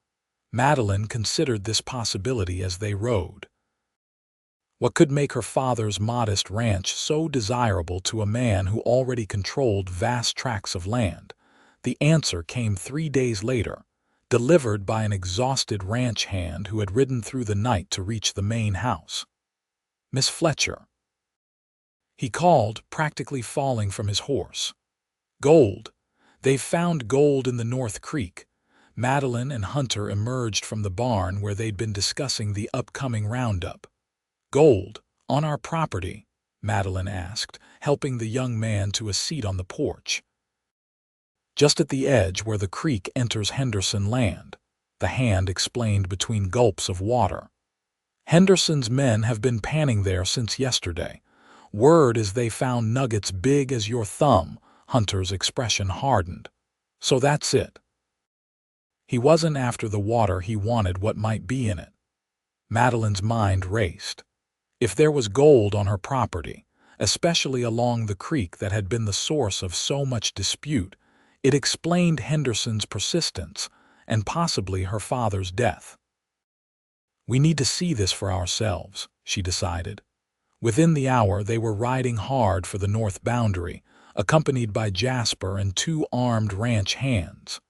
Madeline considered this possibility as they rode. What could make her father's modest ranch so desirable to a man who already controlled vast tracts of land? The answer came 3 days later, delivered by an exhausted ranch hand who had ridden through the night to reach the main house. Miss Fletcher, he called, practically falling from his horse. Gold. They've found gold in the North Creek. Madeline and Hunter emerged from the barn where they'd been discussing the upcoming roundup. Gold, on our property? Madeline asked, helping the young man to a seat on the porch. Just at the edge where the creek enters Henderson land, the hand explained between gulps of water. Henderson's men have been panning there since yesterday. Word is they found nuggets big as your thumb. Hunter's expression hardened. So that's it. He wasn't after the water, he wanted what might be in it. Madeline's mind raced. If there was gold on her property, especially along the creek that had been the source of so much dispute, it explained Henderson's persistence and possibly her father's death. We need to see this for ourselves, she decided. Within the hour, they were riding hard for the north boundary, accompanied by Jasper and 2 armed ranch hands.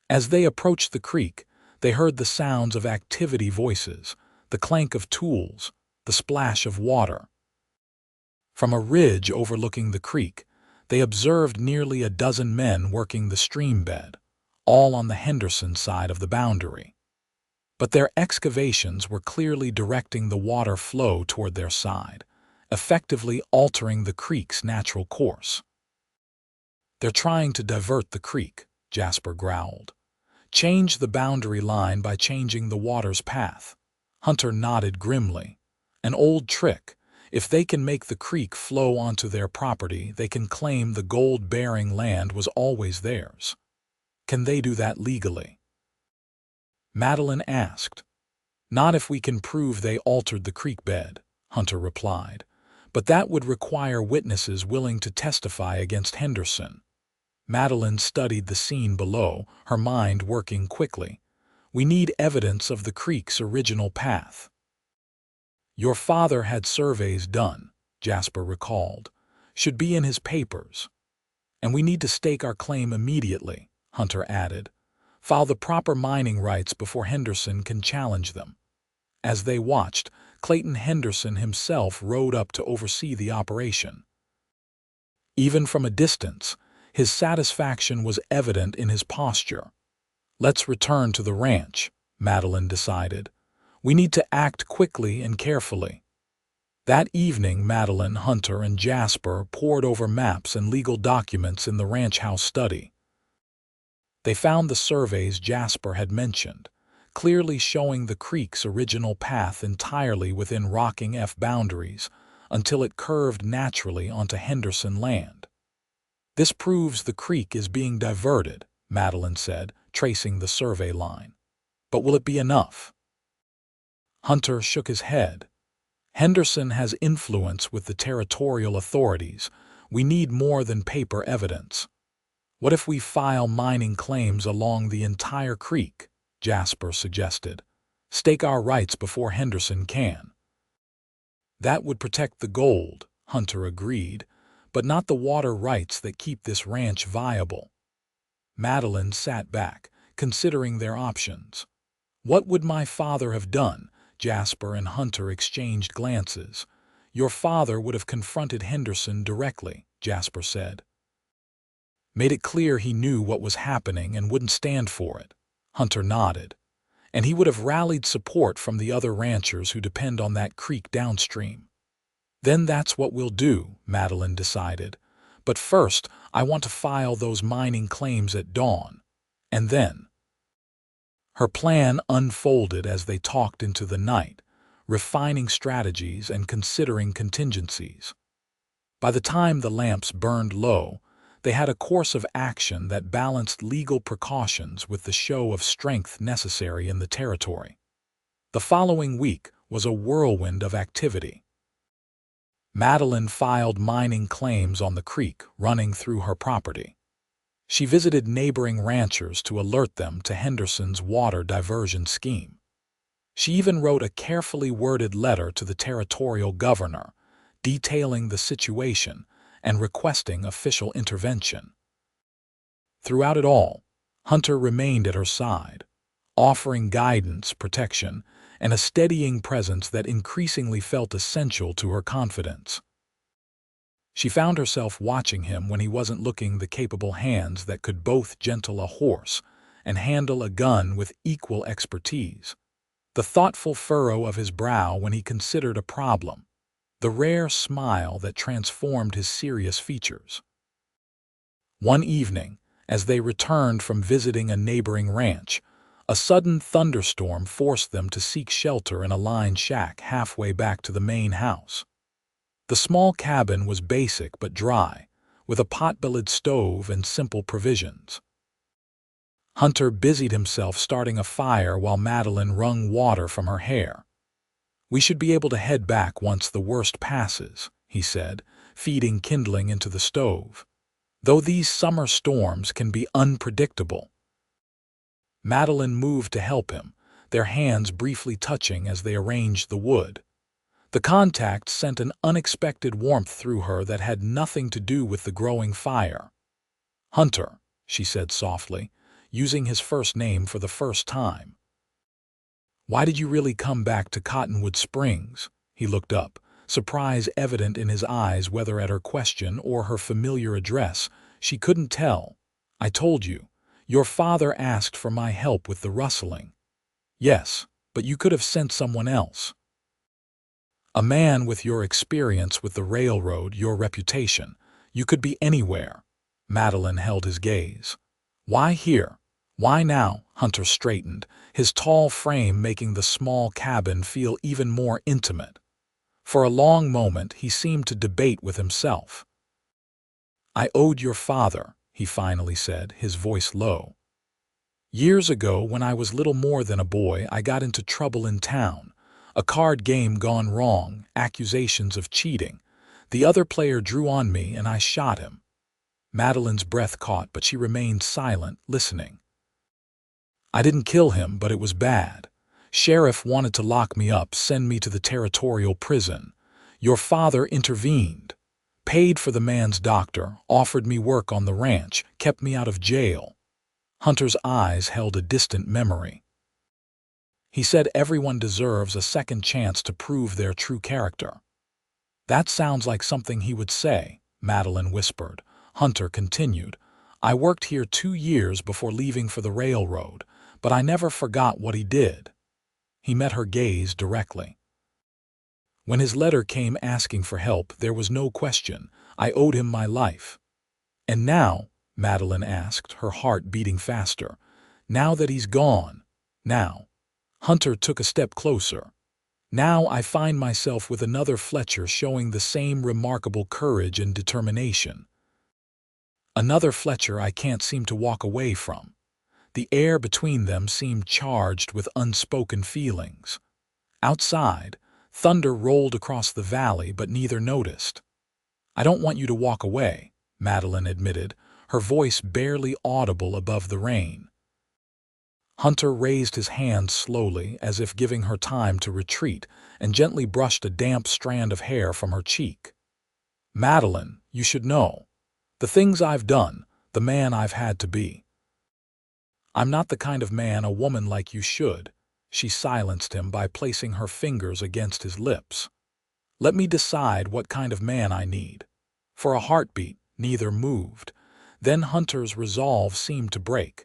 As they approached the creek, they heard the sounds of activity voices, the clank of tools, the splash of water. From a ridge overlooking the creek, they observed nearly a dozen men working the stream bed, all on the Henderson side of the boundary. But their excavations were clearly directing the water flow toward their side, effectively altering the creek's natural course. They're trying to divert the creek, Jasper growled. Change the boundary line by changing the water's path. Hunter nodded grimly. An old trick. If they can make the creek flow onto their property, they can claim the gold-bearing land was always theirs. Can they do that legally? Madeline asked. Not if we can prove they altered the creek bed, Hunter replied. But that would require witnesses willing to testify against Henderson. Madeline studied the scene below, her mind working quickly. We need evidence of the creek's original path. Your father had surveys done, Jasper recalled. Should be in his papers. And we need to stake our claim immediately, Hunter added. File the proper mining rights before Henderson can challenge them. As they watched, Clayton Henderson himself rode up to oversee the operation. Even from a distance, his satisfaction was evident in his posture. "Let's return to the ranch," Madeline decided. "We need to act quickly and carefully." That evening, Madeline, Hunter, and Jasper pored over maps and legal documents in the ranch house study. They found the surveys Jasper had mentioned, clearly showing the creek's original path entirely within Rocking F boundaries until it curved naturally onto Henderson land. "This proves the creek is being diverted," Madeline said, tracing the survey line. "But will it be enough?" Hunter shook his head. "Henderson has influence with the territorial authorities. We need more than paper evidence." "What if we file mining claims along the entire creek?" Jasper suggested. "Stake our rights before Henderson can." "That would protect the gold," Hunter agreed, "but not the water rights that keep this ranch viable." Madeline sat back, considering their options. "What would my father have done?" Jasper and Hunter exchanged glances. "Your father would have confronted Henderson directly," Jasper said. "Made it clear he knew what was happening and wouldn't stand for it." Hunter nodded. "And he would have rallied support from the other ranchers who depend on that creek downstream." "Then that's what we'll do," Madeline decided. "But first, I want to file those mining claims at dawn. And then—" Her plan unfolded as they talked into the night, refining strategies and considering contingencies. By the time the lamps burned low, they had a course of action that balanced legal precautions with the show of strength necessary in the territory. The following week was a whirlwind of activity. Madeline filed mining claims on the creek running through her property. She visited neighboring ranchers to alert them to Henderson's water diversion scheme. She even wrote a carefully worded letter to the territorial governor, detailing the situation and requesting official intervention. Throughout it all, Hunter remained at her side, offering guidance, protection, and a steadying presence that increasingly felt essential to her confidence. She found herself watching him when he wasn't looking, the capable hands that could both gentle a horse and handle a gun with equal expertise, the thoughtful furrow of his brow when he considered a problem, the rare smile that transformed his serious features. One evening, as they returned from visiting a neighboring ranch, a sudden thunderstorm forced them to seek shelter in a lined shack halfway back to the main house. The small cabin was basic but dry, with a pot-bellied stove and simple provisions. Hunter busied himself starting a fire while Madeline wrung water from her hair. "We should be able to head back once the worst passes," he said, feeding kindling into the stove. "Though these summer storms can be unpredictable." Madeline moved to help him, their hands briefly touching as they arranged the wood. The contact sent an unexpected warmth through her that had nothing to do with the growing fire. "Hunter," she said softly, using his first name for the first time. "Why did you really come back to Cottonwood Springs?" He looked up, surprise evident in his eyes, whether at her question or her familiar address. She couldn't tell. "I told you. Your father asked for my help with the rustling." "Yes, but you could have sent someone else." "A man with your experience with the railroad, your reputation. You could be anywhere." Madeline held his gaze. "Why here? Why now?" Hunter straightened, his tall frame making the small cabin feel even more intimate. For a long moment he seemed to debate with himself. "I owed your father," he finally said, his voice low. "Years ago, when I was little more than a boy, I got into trouble in town. A card game gone wrong, accusations of cheating. The other player drew on me and I shot him." Madeline's breath caught, but she remained silent, listening. "I didn't kill him, but it was bad. Sheriff wanted to lock me up, send me to the territorial prison. Your father intervened. Paid for the man's doctor, offered me work on the ranch, kept me out of jail." Hunter's eyes held a distant memory. "He said everyone deserves a second chance to prove their true character." "That sounds like something he would say," Madeline whispered. Hunter continued. I worked here 2 years before leaving for the railroad, but I never forgot what he did. He met her gaze directly. When his letter came asking for help, there was no question. I owed him my life. And now, Madeline asked, her heart beating faster, now that he's gone, now. Hunter took a step closer. Now I find myself with another Fletcher showing the same remarkable courage and determination. Another Fletcher I can't seem to walk away from. The air between them seemed charged with unspoken feelings. Outside, thunder rolled across the valley, but neither noticed. I don't want you to walk away, Madeline admitted, her voice barely audible above the rain. Hunter raised his hand slowly, as if giving her time to retreat, and gently brushed a damp strand of hair from her cheek. Madeline, you should know. The things I've done, the man I've had to be. I'm not the kind of man a woman like you should. She silenced him by placing her fingers against his lips. Let me decide what kind of man I need. For a heartbeat, neither moved. Then Hunter's resolve seemed to break.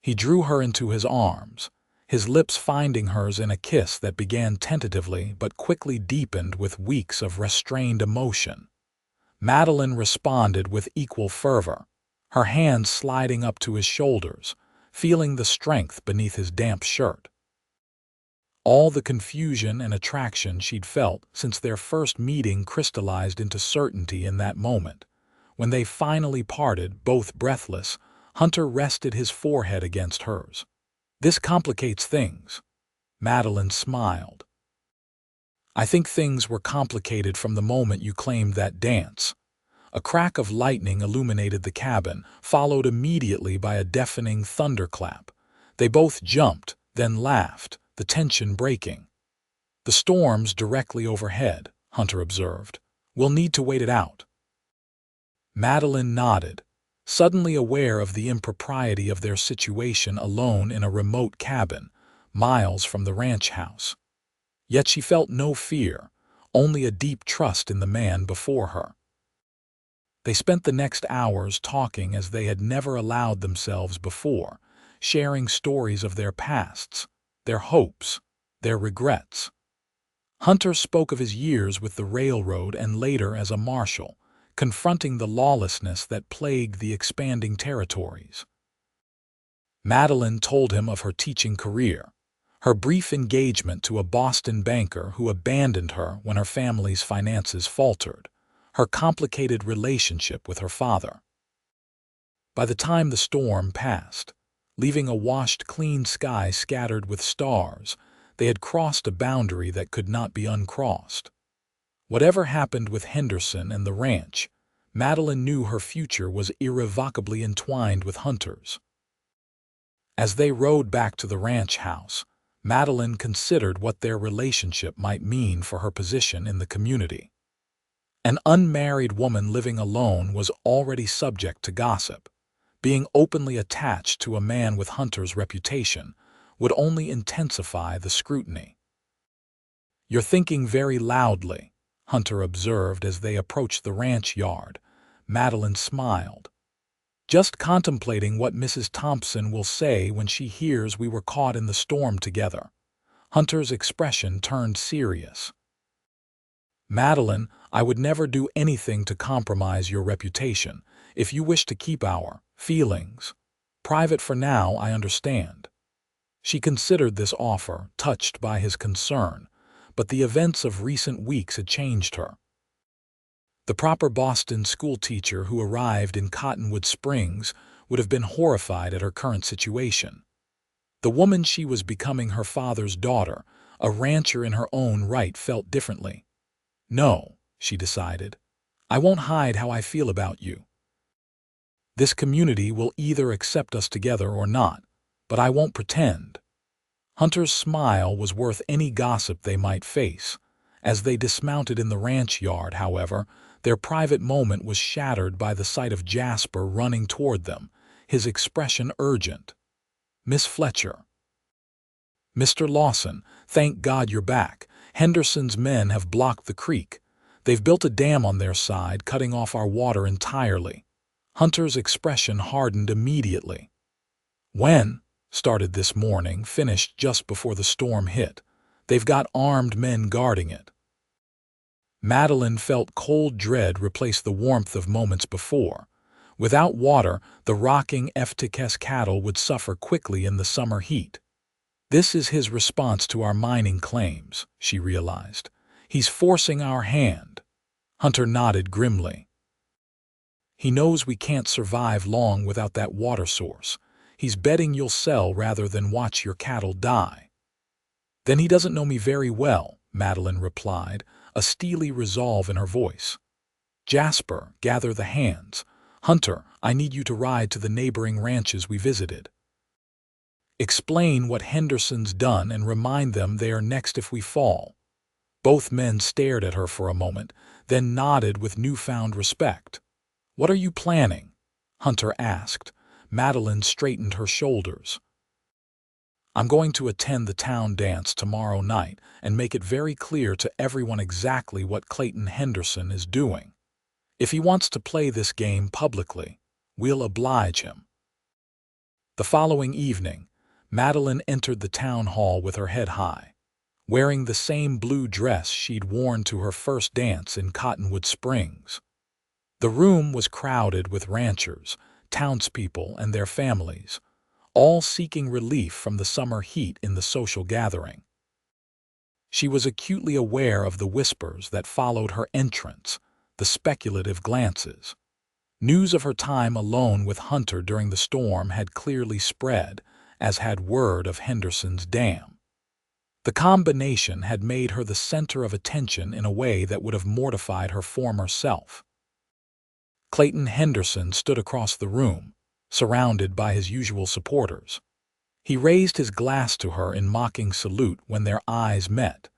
He drew her into his arms, his lips finding hers in a kiss that began tentatively but quickly deepened with weeks of restrained emotion. Madeline responded with equal fervor, her hands sliding up to his shoulders, feeling the strength beneath his damp shirt. All the confusion and attraction she'd felt since their first meeting crystallized into certainty in that moment. When they finally parted, both breathless, Hunter rested his forehead against hers. This complicates things. Madeline smiled. I think things were complicated from the moment you claimed that dance. A crack of lightning illuminated the cabin, followed immediately by a deafening thunderclap. They both jumped, then laughed, the tension breaking. The storm's directly overhead, Hunter observed. We'll need to wait it out. Madeline nodded, suddenly aware of the impropriety of their situation alone in a remote cabin, miles from the ranch house. Yet she felt no fear, only a deep trust in the man before her. They spent the next hours talking as they had never allowed themselves before, sharing stories of their pasts, their hopes, their regrets. Hunter spoke of his years with the railroad and later as a marshal, confronting the lawlessness that plagued the expanding territories. Madeline told him of her teaching career, her brief engagement to a Boston banker who abandoned her when her family's finances faltered, her complicated relationship with her father. By the time the storm passed, leaving a washed clean sky scattered with stars, they had crossed a boundary that could not be uncrossed. Whatever happened with Henderson and the ranch, Madeline knew her future was irrevocably entwined with Hunter's. As they rode back to the ranch house, Madeline considered what their relationship might mean for her position in the community. An unmarried woman living alone was already subject to gossip. Being openly attached to a man with Hunter's reputation would only intensify the scrutiny. You're thinking very loudly, Hunter observed as they approached the ranch yard. Madeline smiled. Just contemplating what Mrs. Thompson will say when she hears we were caught in the storm together. Hunter's expression turned serious. Madeline, I would never do anything to compromise your reputation. If you wish to keep our feelings private for now, I understand. She considered this offer, touched by his concern, but the events of recent weeks had changed her. The proper Boston schoolteacher who arrived in Cottonwood Springs would have been horrified at her current situation. The woman she was becoming, her father's daughter, a rancher in her own right, felt differently. No, she decided. I won't hide how I feel about you. This community will either accept us together or not, but I won't pretend. Hunter's smile was worth any gossip they might face. As they dismounted in the ranch yard, however, their private moment was shattered by the sight of Jasper running toward them, his expression urgent. Miss Fletcher. Mr. Lawson, thank God you're back. Henderson's men have blocked the creek. They've built a dam on their side, cutting off our water entirely. Hunter's expression hardened immediately. When? Started this morning, finished just before the storm hit. They've got armed men guarding it. Madeline felt cold dread replace the warmth of moments before. Without water, the rocking FTK's cattle would suffer quickly in the summer heat. This is his response to our mining claims, she realized. He's forcing our hand. Hunter nodded grimly. He knows we can't survive long without that water source. He's betting you'll sell rather than watch your cattle die. Then he doesn't know me very well, Madeline replied, a steely resolve in her voice. Jasper, gather the hands. Hunter, I need you to ride to the neighboring ranches we visited. Explain what Henderson's done and remind them they are next if we fall. Both men stared at her for a moment, then nodded with newfound respect. What are you planning? Hunter asked. Madeline straightened her shoulders. I'm going to attend the town dance tomorrow night and make it very clear to everyone exactly what Clayton Henderson is doing. If he wants to play this game publicly, we'll oblige him. The following evening, Madeline entered the town hall with her head high, wearing the same blue dress she'd worn to her first dance in Cottonwood Springs. The room was crowded with ranchers, townspeople, and their families, all seeking relief from the summer heat in the social gathering. She was acutely aware of the whispers that followed her entrance, the speculative glances. News of her time alone with Hunter during the storm had clearly spread, as had word of Henderson's dam. The combination had made her the center of attention in a way that would have mortified her former self. Clayton Henderson stood across the room, surrounded by his usual supporters. He raised his glass to her in mocking salute when their eyes met.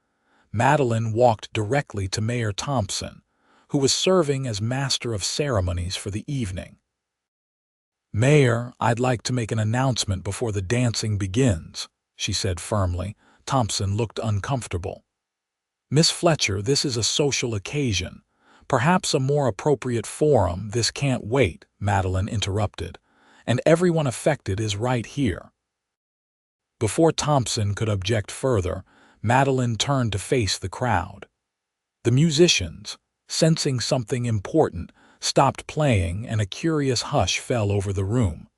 Madeline walked directly to Mayor Thompson, who was serving as master of ceremonies for the evening. Mayor, I'd like to make an announcement before the dancing begins, she said firmly. Thompson looked uncomfortable. Miss Fletcher, this is a social occasion. Perhaps a more appropriate forum. This can't wait, Madeline interrupted. And everyone affected is right here. Before Thompson could object further, Madeline turned to face the crowd. The musicians, sensing something important, stopped playing and a curious hush fell over the room.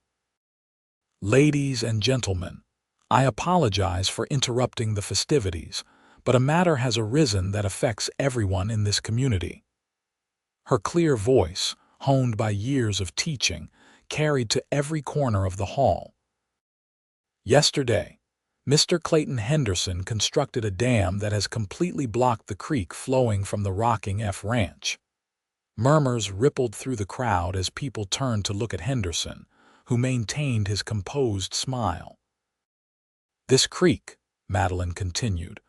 Ladies and gentlemen, I apologize for interrupting the festivities, but a matter has arisen that affects everyone in this community. Her clear voice, honed by years of teaching, carried to every corner of the hall. Yesterday, Mr. Clayton Henderson constructed a dam that has completely blocked the creek flowing from the Rocking F Ranch. Murmurs rippled through the crowd as people turned to look at Henderson, who maintained his composed smile. This creek, Madeline continued,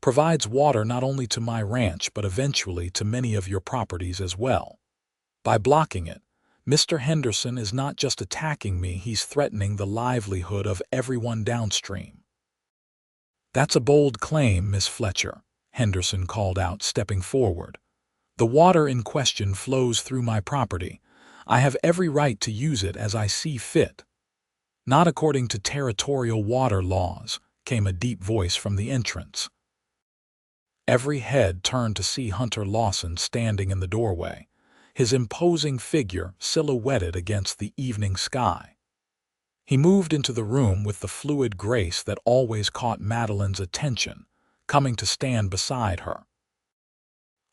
provides water not only to my ranch but eventually to many of your properties as well. By blocking it, Mr. Henderson is not just attacking me, he's threatening the livelihood of everyone downstream. That's a bold claim, Miss Fletcher, Henderson called out, stepping forward. The water in question flows through my property. I have every right to use it as I see fit. Not according to territorial water laws, came a deep voice from the entrance. Every head turned to see Hunter Lawson standing in the doorway, his imposing figure silhouetted against the evening sky. He moved into the room with the fluid grace that always caught Madeline's attention, coming to stand beside her.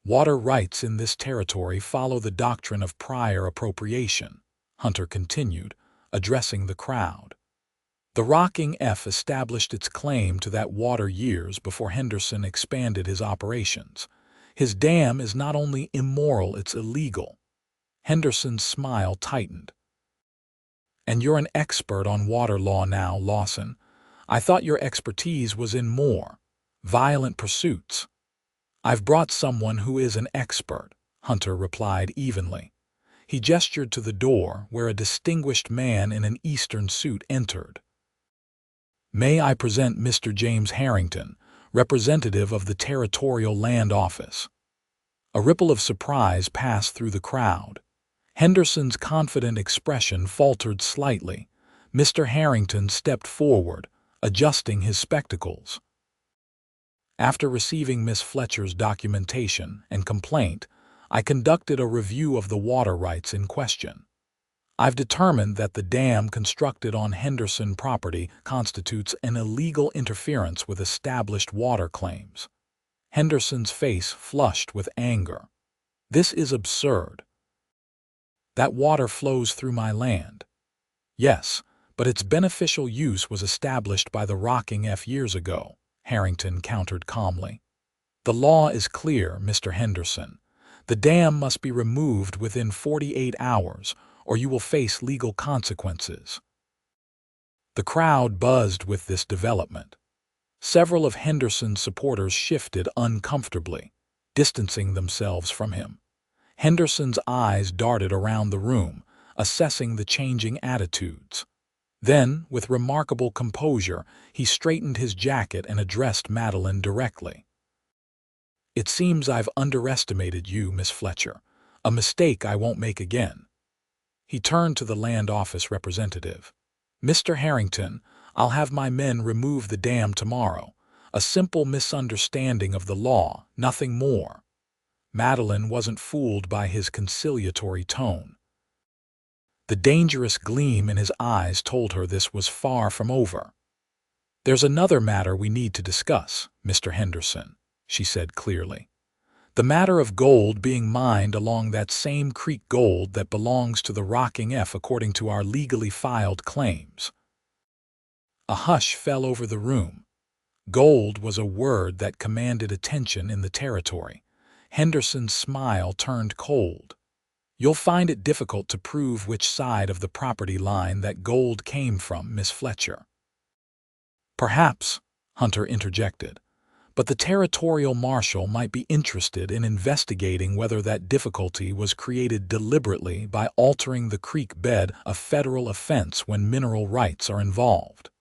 Water rights in this territory follow the doctrine of prior appropriation, Hunter continued, addressing the crowd. The Rocking F established its claim to that water years before Henderson expanded his operations. His dam is not only immoral, it's illegal. Henderson's smile tightened. And you're an expert on water law now, Lawson. I thought your expertise was in more violent pursuits. I've brought someone who is an expert, Hunter replied evenly. He gestured to the door where a distinguished man in an Eastern suit entered. May I present Mr. James Harrington, representative of the Territorial Land Office. A ripple of surprise passed through the crowd. Henderson's confident expression faltered slightly. Mr. Harrington stepped forward, adjusting his spectacles. After receiving Miss Fletcher's documentation and complaint, I conducted a review of the water rights in question. I've determined that the dam constructed on Henderson property constitutes an illegal interference with established water claims. Henderson's face flushed with anger. This is absurd. That water flows through my land. Yes, but its beneficial use was established by the Rocking F years ago, Harrington countered calmly. The law is clear, Mr. Henderson. The dam must be removed within 48 hours, or you will face legal consequences. The crowd buzzed with this development. Several of Henderson's supporters shifted uncomfortably, distancing themselves from him. Henderson's eyes darted around the room, assessing the changing attitudes. Then, with remarkable composure, he straightened his jacket and addressed Madeline directly. "It seems I've underestimated you, Miss Fletcher. A mistake I won't make again." He turned to the land office representative. "Mr. Harrington, I'll have my men remove the dam tomorrow. A simple misunderstanding of the law, nothing more." Madeline wasn't fooled by his conciliatory tone. The dangerous gleam in his eyes told her this was far from over. "There's another matter we need to discuss, Mr. Henderson," she said clearly. "The matter of gold being mined along that same creek, gold that belongs to the Rocking F according to our legally filed claims." A hush fell over the room. Gold was a word that commanded attention in the territory. Henderson's smile turned cold. "You'll find it difficult to prove which side of the property line that gold came from, Miss Fletcher." "Perhaps," Hunter interjected, "but the territorial marshal might be interested in investigating whether that difficulty was created deliberately by altering the creek bed, a federal offense when mineral rights are involved."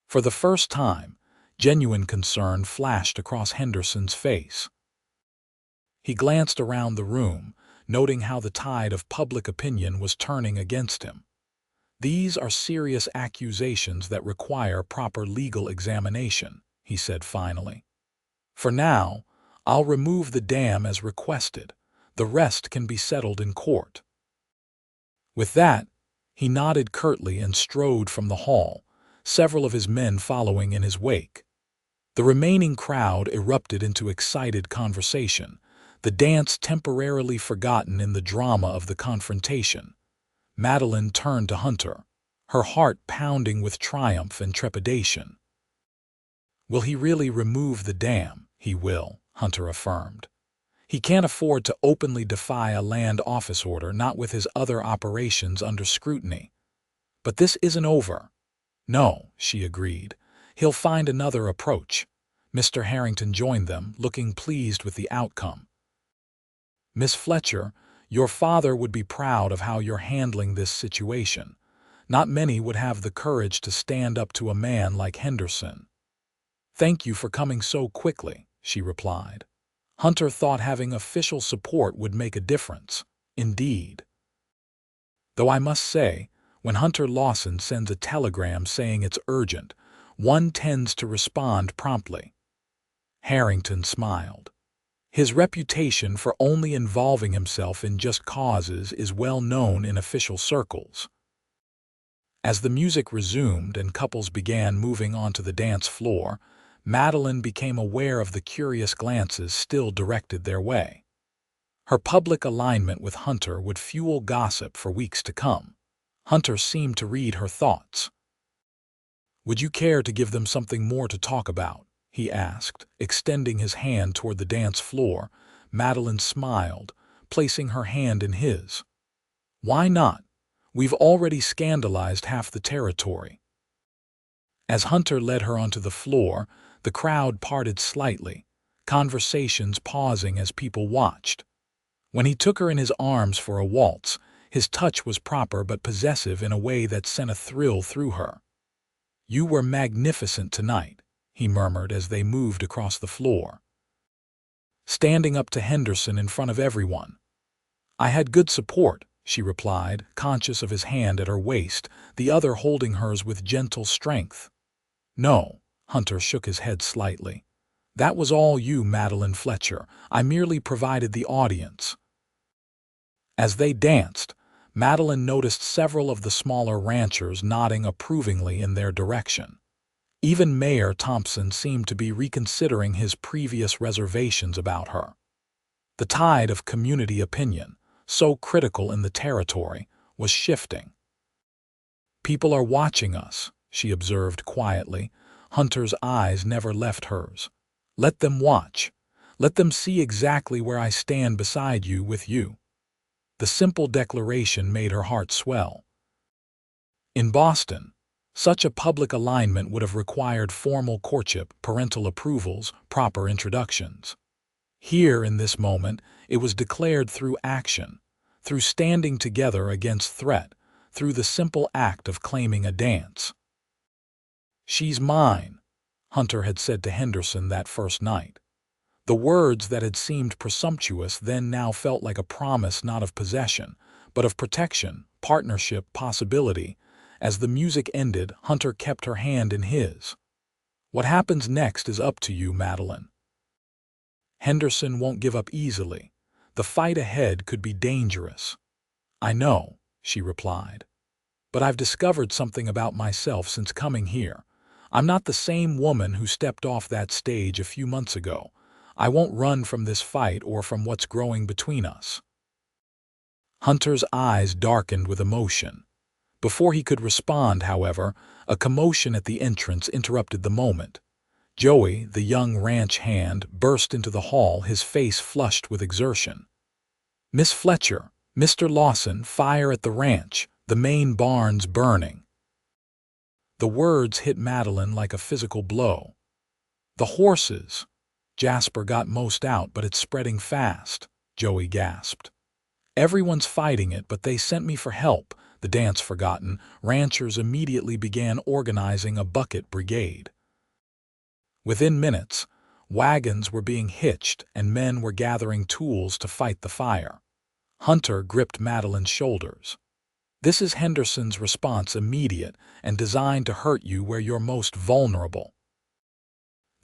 For the first time, genuine concern flashed across Henderson's face. He glanced around the room, noting how the tide of public opinion was turning against him. "These are serious accusations that require proper legal examination," he said finally. "For now, I'll remove the dam as requested. The rest can be settled in court." With that, he nodded curtly and strode from the hall, several of his men following in his wake. The remaining crowd erupted into excited conversation, the dance temporarily forgotten in the drama of the confrontation. Madeline turned to Hunter, her heart pounding with triumph and trepidation. "Will he really remove the dam?" "He will," Hunter affirmed. "He can't afford to openly defy a land office order, not with his other operations under scrutiny." "But this isn't over." "No," she agreed. "He'll find another approach." Mr. Harrington joined them, looking pleased with the outcome. "Miss Fletcher, your father would be proud of how you're handling this situation. Not many would have the courage to stand up to a man like Henderson." "Thank you for coming so quickly," she replied. Hunter thought having official support would make a difference. Indeed. Though I must say, when Hunter Lawson sends a telegram saying it's urgent, one tends to respond promptly. Harrington smiled. His reputation for only involving himself in just causes is well known in official circles. As the music resumed and couples began moving onto the dance floor, Madeline became aware of the curious glances still directed their way. Her public alignment with Hunter would fuel gossip for weeks to come. Hunter seemed to read her thoughts. "Would you care to give them something more to talk about?" he asked, extending his hand toward the dance floor. Madeline smiled, placing her hand in his. "Why not? We've already scandalized half the territory." As Hunter led her onto the floor, the crowd parted slightly, conversations pausing as people watched. When he took her in his arms for a waltz, his touch was proper but possessive in a way that sent a thrill through her. "You were magnificent tonight," he murmured as they moved across the floor. standing up to Henderson in front of everyone. "I had good support," she replied, conscious of his hand at her waist, the other holding hers with gentle strength. "No," Hunter shook his head slightly. "That was all you, Madeline Fletcher. I merely provided the audience." As they danced, Madeline noticed several of the smaller ranchers nodding approvingly in their direction. Even Mayor Thompson seemed to be reconsidering his previous reservations about her. The tide of community opinion, so critical in the territory, was shifting. "People are watching us," she observed quietly. Hunter's eyes never left hers. "Let them watch. Let them see exactly where I stand beside you with you." The simple declaration made her heart swell. In Boston, such a public alignment would have required formal courtship, parental approvals, proper introductions. Here, in this moment, it was declared through action, through standing together against threat, through the simple act of claiming a dance. "She's mine," Hunter had said to Henderson that first night. The words that had seemed presumptuous then now felt like a promise not of possession, but of protection, partnership, possibility. As the music ended, Hunter kept her hand in his. "What happens next is up to you, Madeline." "Henderson won't give up easily. The fight ahead could be dangerous." "I know," she replied. "But I've discovered something about myself since coming here. I'm not the same woman who stepped off that stage a few months ago. I won't run from this fight or from what's growing between us." Hunter's eyes darkened with emotion. Before he could respond, however, a commotion at the entrance interrupted the moment. Joey, the young ranch hand, burst into the hall, his face flushed with exertion. "Miss Fletcher, Mr. Lawson, fire at the ranch, the main barn's burning." The words hit Madeline like a physical blow. "The horses. Jasper got most out, but it's spreading fast," Joey gasped. "Everyone's fighting it, but they sent me for help." The dance forgotten, ranchers immediately began organizing a bucket brigade. Within minutes, wagons were being hitched and men were gathering tools to fight the fire. Hunter gripped Madeline's shoulders. "This is Henderson's response, immediate and designed to hurt you where you're most vulnerable."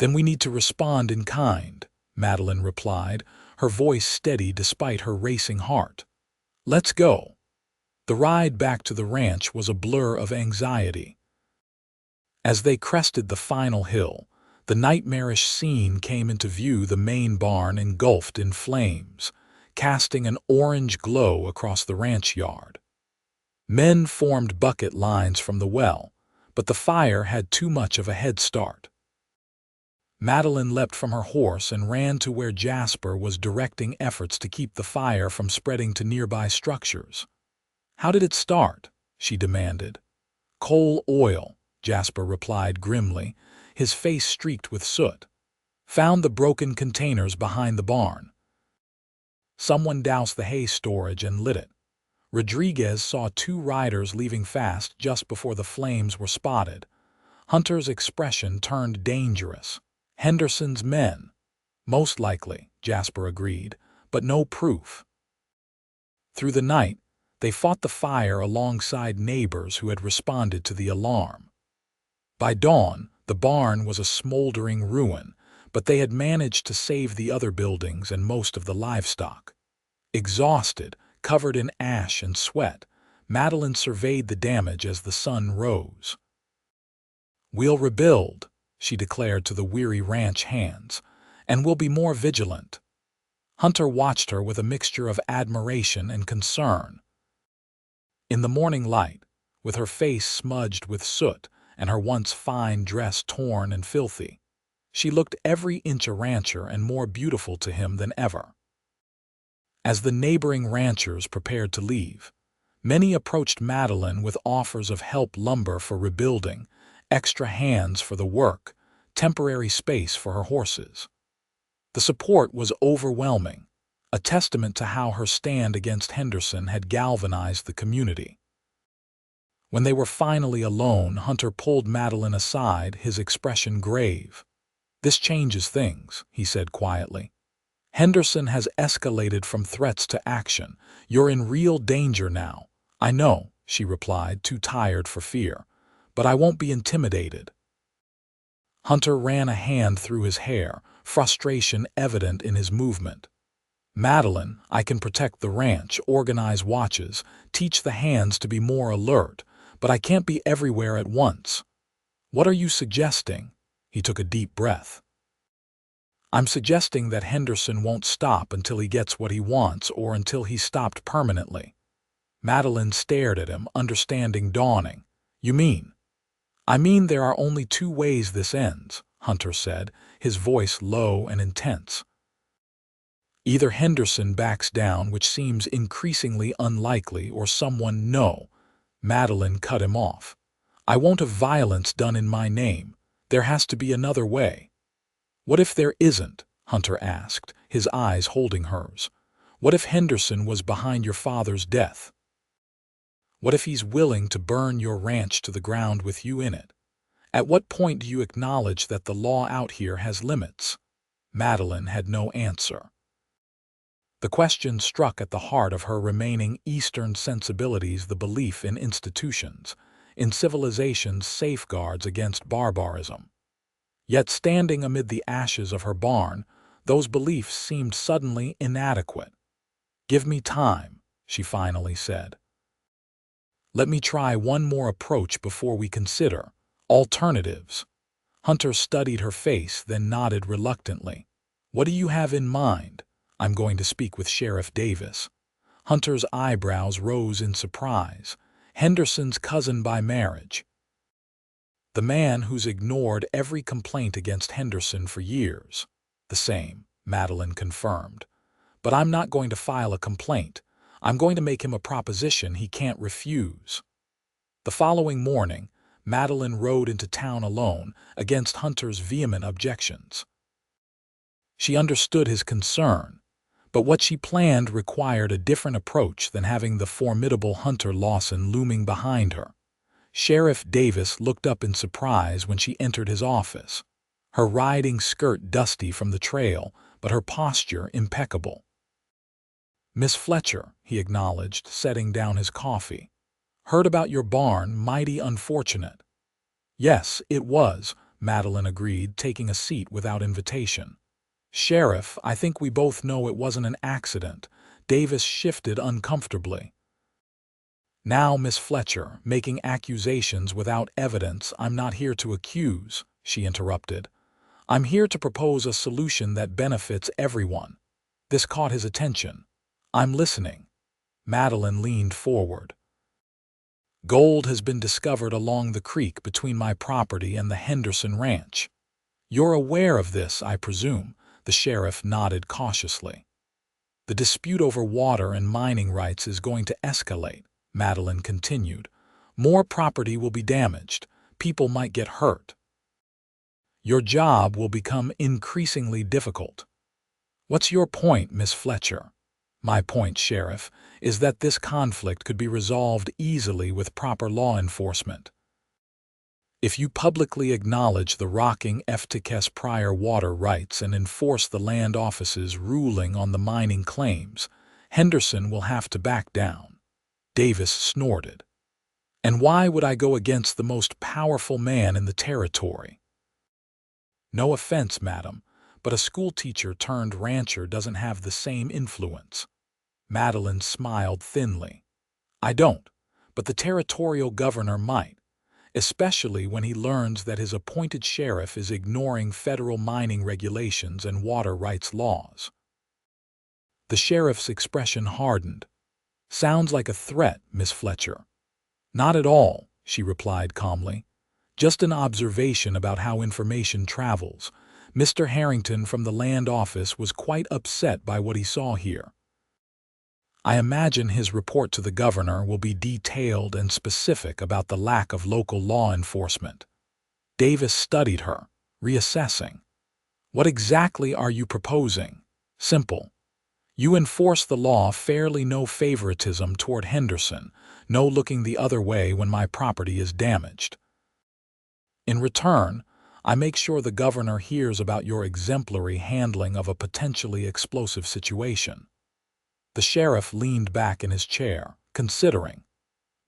"Then we need to respond in kind," Madeline replied, her voice steady despite her racing heart. "Let's go." The ride back to the ranch was a blur of anxiety. As they crested the final hill, the nightmarish scene came into view, the main barn engulfed in flames, casting an orange glow across the ranch yard. Men formed bucket lines from the well, but the fire had too much of a head start. Madeline leapt from her horse and ran to where Jasper was directing efforts to keep the fire from spreading to nearby structures. "How did it start?" she demanded. "Coal oil," Jasper replied grimly, his face streaked with soot. "Found the broken containers behind the barn. Someone doused the hay storage and lit it. Rodriguez saw two riders leaving fast just before the flames were spotted." Hunter's expression turned dangerous. "Henderson's men." "Most likely," Jasper agreed, "but no proof." Through the night, they fought the fire alongside neighbors who had responded to the alarm. By dawn, the barn was a smoldering ruin, but they had managed to save the other buildings and most of the livestock. Exhausted, covered in ash and sweat, Madeline surveyed the damage as the sun rose. "We'll rebuild," she declared to the weary ranch hands, "and we'll be more vigilant." Hunter watched her with a mixture of admiration and concern. In the morning light, with her face smudged with soot and her once fine dress torn and filthy, she looked every inch a rancher and more beautiful to him than ever. As the neighboring ranchers prepared to leave, many approached Madeline with offers of help, lumber for rebuilding, extra hands for the work, temporary space for her horses. The support was overwhelming, a testament to how her stand against Henderson had galvanized the community. When they were finally alone, Hunter pulled Madeline aside, his expression grave. "This changes things," he said quietly. Henderson has escalated from threats to action. You're in real danger now. I know, she replied, too tired for fear. But I won't be intimidated. Hunter ran a hand through his hair, frustration evident in his movement. Madeline, I can protect the ranch, organize watches, teach the hands to be more alert, but I can't be everywhere at once. What are you suggesting? He took a deep breath. I'm suggesting that Henderson won't stop until he gets what he wants or until he's stopped permanently. Madeline stared at him, understanding dawning. You mean? I mean there are only two ways this ends, Hunter said, his voice low and intense. Either Henderson backs down, which seems increasingly unlikely, or someone no. Madeline cut him off. I won't have violence done in my name. There has to be another way. What if there isn't? Hunter asked, his eyes holding hers. What if Henderson was behind your father's death? What if he's willing to burn your ranch to the ground with you in it? At what point do you acknowledge that the law out here has limits? Madeline had no answer. The question struck at the heart of her remaining Eastern sensibilities, the belief in institutions, in civilization's safeguards against barbarism. Yet standing amid the ashes of her barn, those beliefs seemed suddenly inadequate. Give me time, she finally said. Let me try one more approach before we consider alternatives. Hunter studied her face, then nodded reluctantly. What do you have in mind? I'm going to speak with Sheriff Davis. Hunter's eyebrows rose in surprise. Henderson's cousin by marriage. The man who's ignored every complaint against Henderson for years. The same, Madeline confirmed. But I'm not going to file a complaint. I'm going to make him a proposition he can't refuse. The following morning, Madeline rode into town alone against Hunter's vehement objections. She understood his concern, but what she planned required a different approach than having the formidable Hunter Lawson looming behind her. Sheriff Davis looked up in surprise when she entered his office, her riding skirt dusty from the trail, but her posture impeccable. Miss Fletcher, he acknowledged, setting down his coffee. Heard about your barn, mighty unfortunate. Yes, it was, Madeline agreed, taking a seat without invitation. Sheriff, I think we both know it wasn't an accident. Davis shifted uncomfortably. Now, Miss Fletcher, making accusations without evidence, I'm not here to accuse, she interrupted. I'm here to propose a solution that benefits everyone. This caught his attention. I'm listening. Madeline leaned forward. Gold has been discovered along the creek between my property and the Henderson ranch. You're aware of this, I presume, the sheriff nodded cautiously. The dispute over water and mining rights is going to escalate, Madeline continued. More property will be damaged. People might get hurt. Your job will become increasingly difficult. What's your point, Miss Fletcher? My point, Sheriff, is that this conflict could be resolved easily with proper law enforcement. If you publicly acknowledge the rocking FTK's prior water rights and enforce the land office's ruling on the mining claims, Henderson will have to back down. Davis snorted. And why would I go against the most powerful man in the territory? No offense, madam, but a schoolteacher turned rancher doesn't have the same influence. Madeline smiled thinly. I don't, but the territorial governor might, especially when he learns that his appointed sheriff is ignoring federal mining regulations and water rights laws. The sheriff's expression hardened. Sounds like a threat, Miss Fletcher. Not at all, she replied calmly. Just an observation about how information travels. Mr. Harrington from the land office was quite upset by what he saw here. I imagine his report to the governor will be detailed and specific about the lack of local law enforcement. Davis studied her, reassessing. What exactly are you proposing? Simple. You enforce the law fairly, no favoritism toward Henderson, no looking the other way when my property is damaged. In return, I make sure the governor hears about your exemplary handling of a potentially explosive situation." The sheriff leaned back in his chair, considering.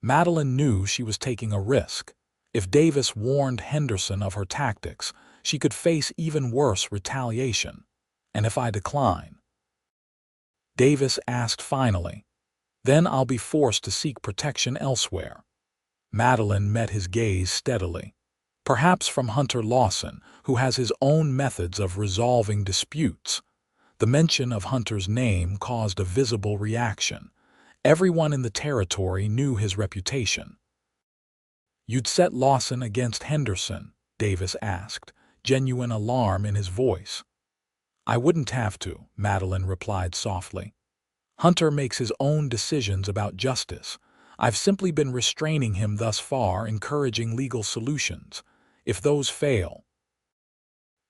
Madeline knew she was taking a risk. If Davis warned Henderson of her tactics, she could face even worse retaliation. "And if I decline?" Davis asked finally. "Then I'll be forced to seek protection elsewhere." Madeline met his gaze steadily. "Perhaps from Hunter Lawson, who has his own methods of resolving disputes." The mention of Hunter's name caused a visible reaction. Everyone in the territory knew his reputation. "You'd set Lawson against Henderson?" Davis asked, genuine alarm in his voice. "I wouldn't have to," Madeline replied softly. "Hunter makes his own decisions about justice. I've simply been restraining him thus far, encouraging legal solutions. If those fail—"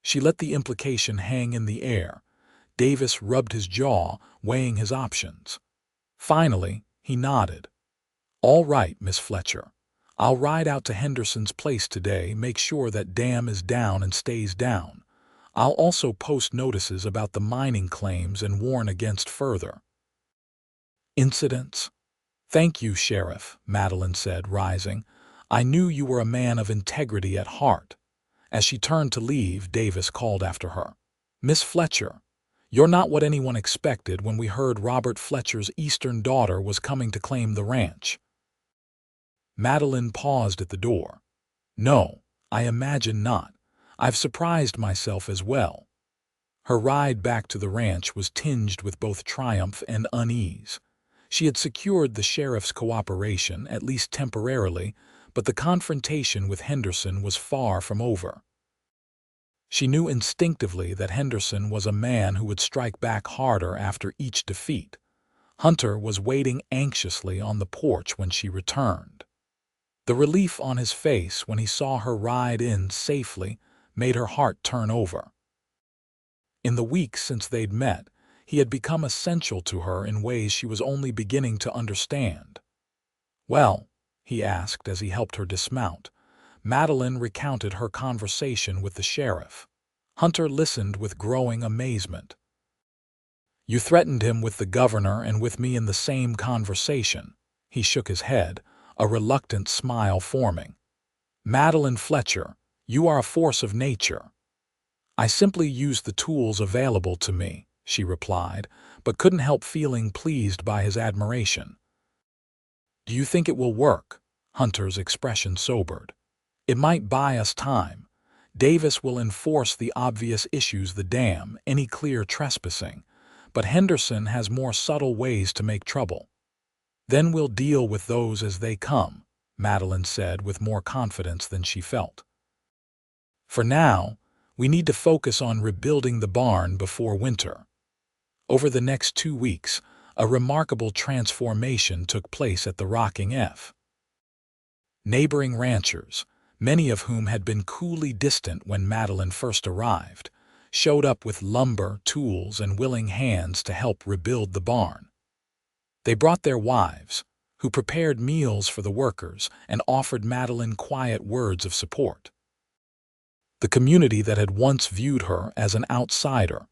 She let the implication hang in the air. Davis rubbed his jaw, weighing his options. Finally, he nodded. "All right, Miss Fletcher. I'll ride out to Henderson's place today, make sure that dam is down and stays down. I'll also post notices about the mining claims and warn against further incidents." "Thank you, Sheriff," Madeline said, rising. "I knew you were a man of integrity at heart." As she turned to leave, Davis called after her. "Miss Fletcher, you're not what anyone expected when we heard Robert Fletcher's eastern daughter was coming to claim the ranch." Madeline paused at the door. "No, I imagine not. I've surprised myself as well." Her ride back to the ranch was tinged with both triumph and unease. She had secured the sheriff's cooperation, at least temporarily, but the confrontation with Henderson was far from over. She knew instinctively that Henderson was a man who would strike back harder after each defeat. Hunter was waiting anxiously on the porch when she returned. The relief on his face when he saw her ride in safely made her heart turn over. In the weeks since they'd met, he had become essential to her in ways she was only beginning to understand. "Well?" he asked as he helped her dismount. Madeline recounted her conversation with the sheriff. Hunter listened with growing amazement. "You threatened him with the governor and with me in the same conversation." He shook his head, a reluctant smile forming. "Madeline Fletcher, you are a force of nature." "I simply used the tools available to me," she replied, but couldn't help feeling pleased by his admiration. "Do you think it will work?" Hunter's expression sobered. "It might buy us time. Davis will enforce the obvious issues, the dam, any clear trespassing, but Henderson has more subtle ways to make trouble." "Then we'll deal with those as they come," Madeline said with more confidence than she felt. "For now, we need to focus on rebuilding the barn before winter." Over the next 2 weeks, a remarkable transformation took place at the Rocking F. Neighboring ranchers, many of whom had been coolly distant when Madeline first arrived, showed up with lumber, tools, and willing hands to help rebuild the barn. They brought their wives, who prepared meals for the workers and offered Madeline quiet words of support. The community that had once viewed her as an outsider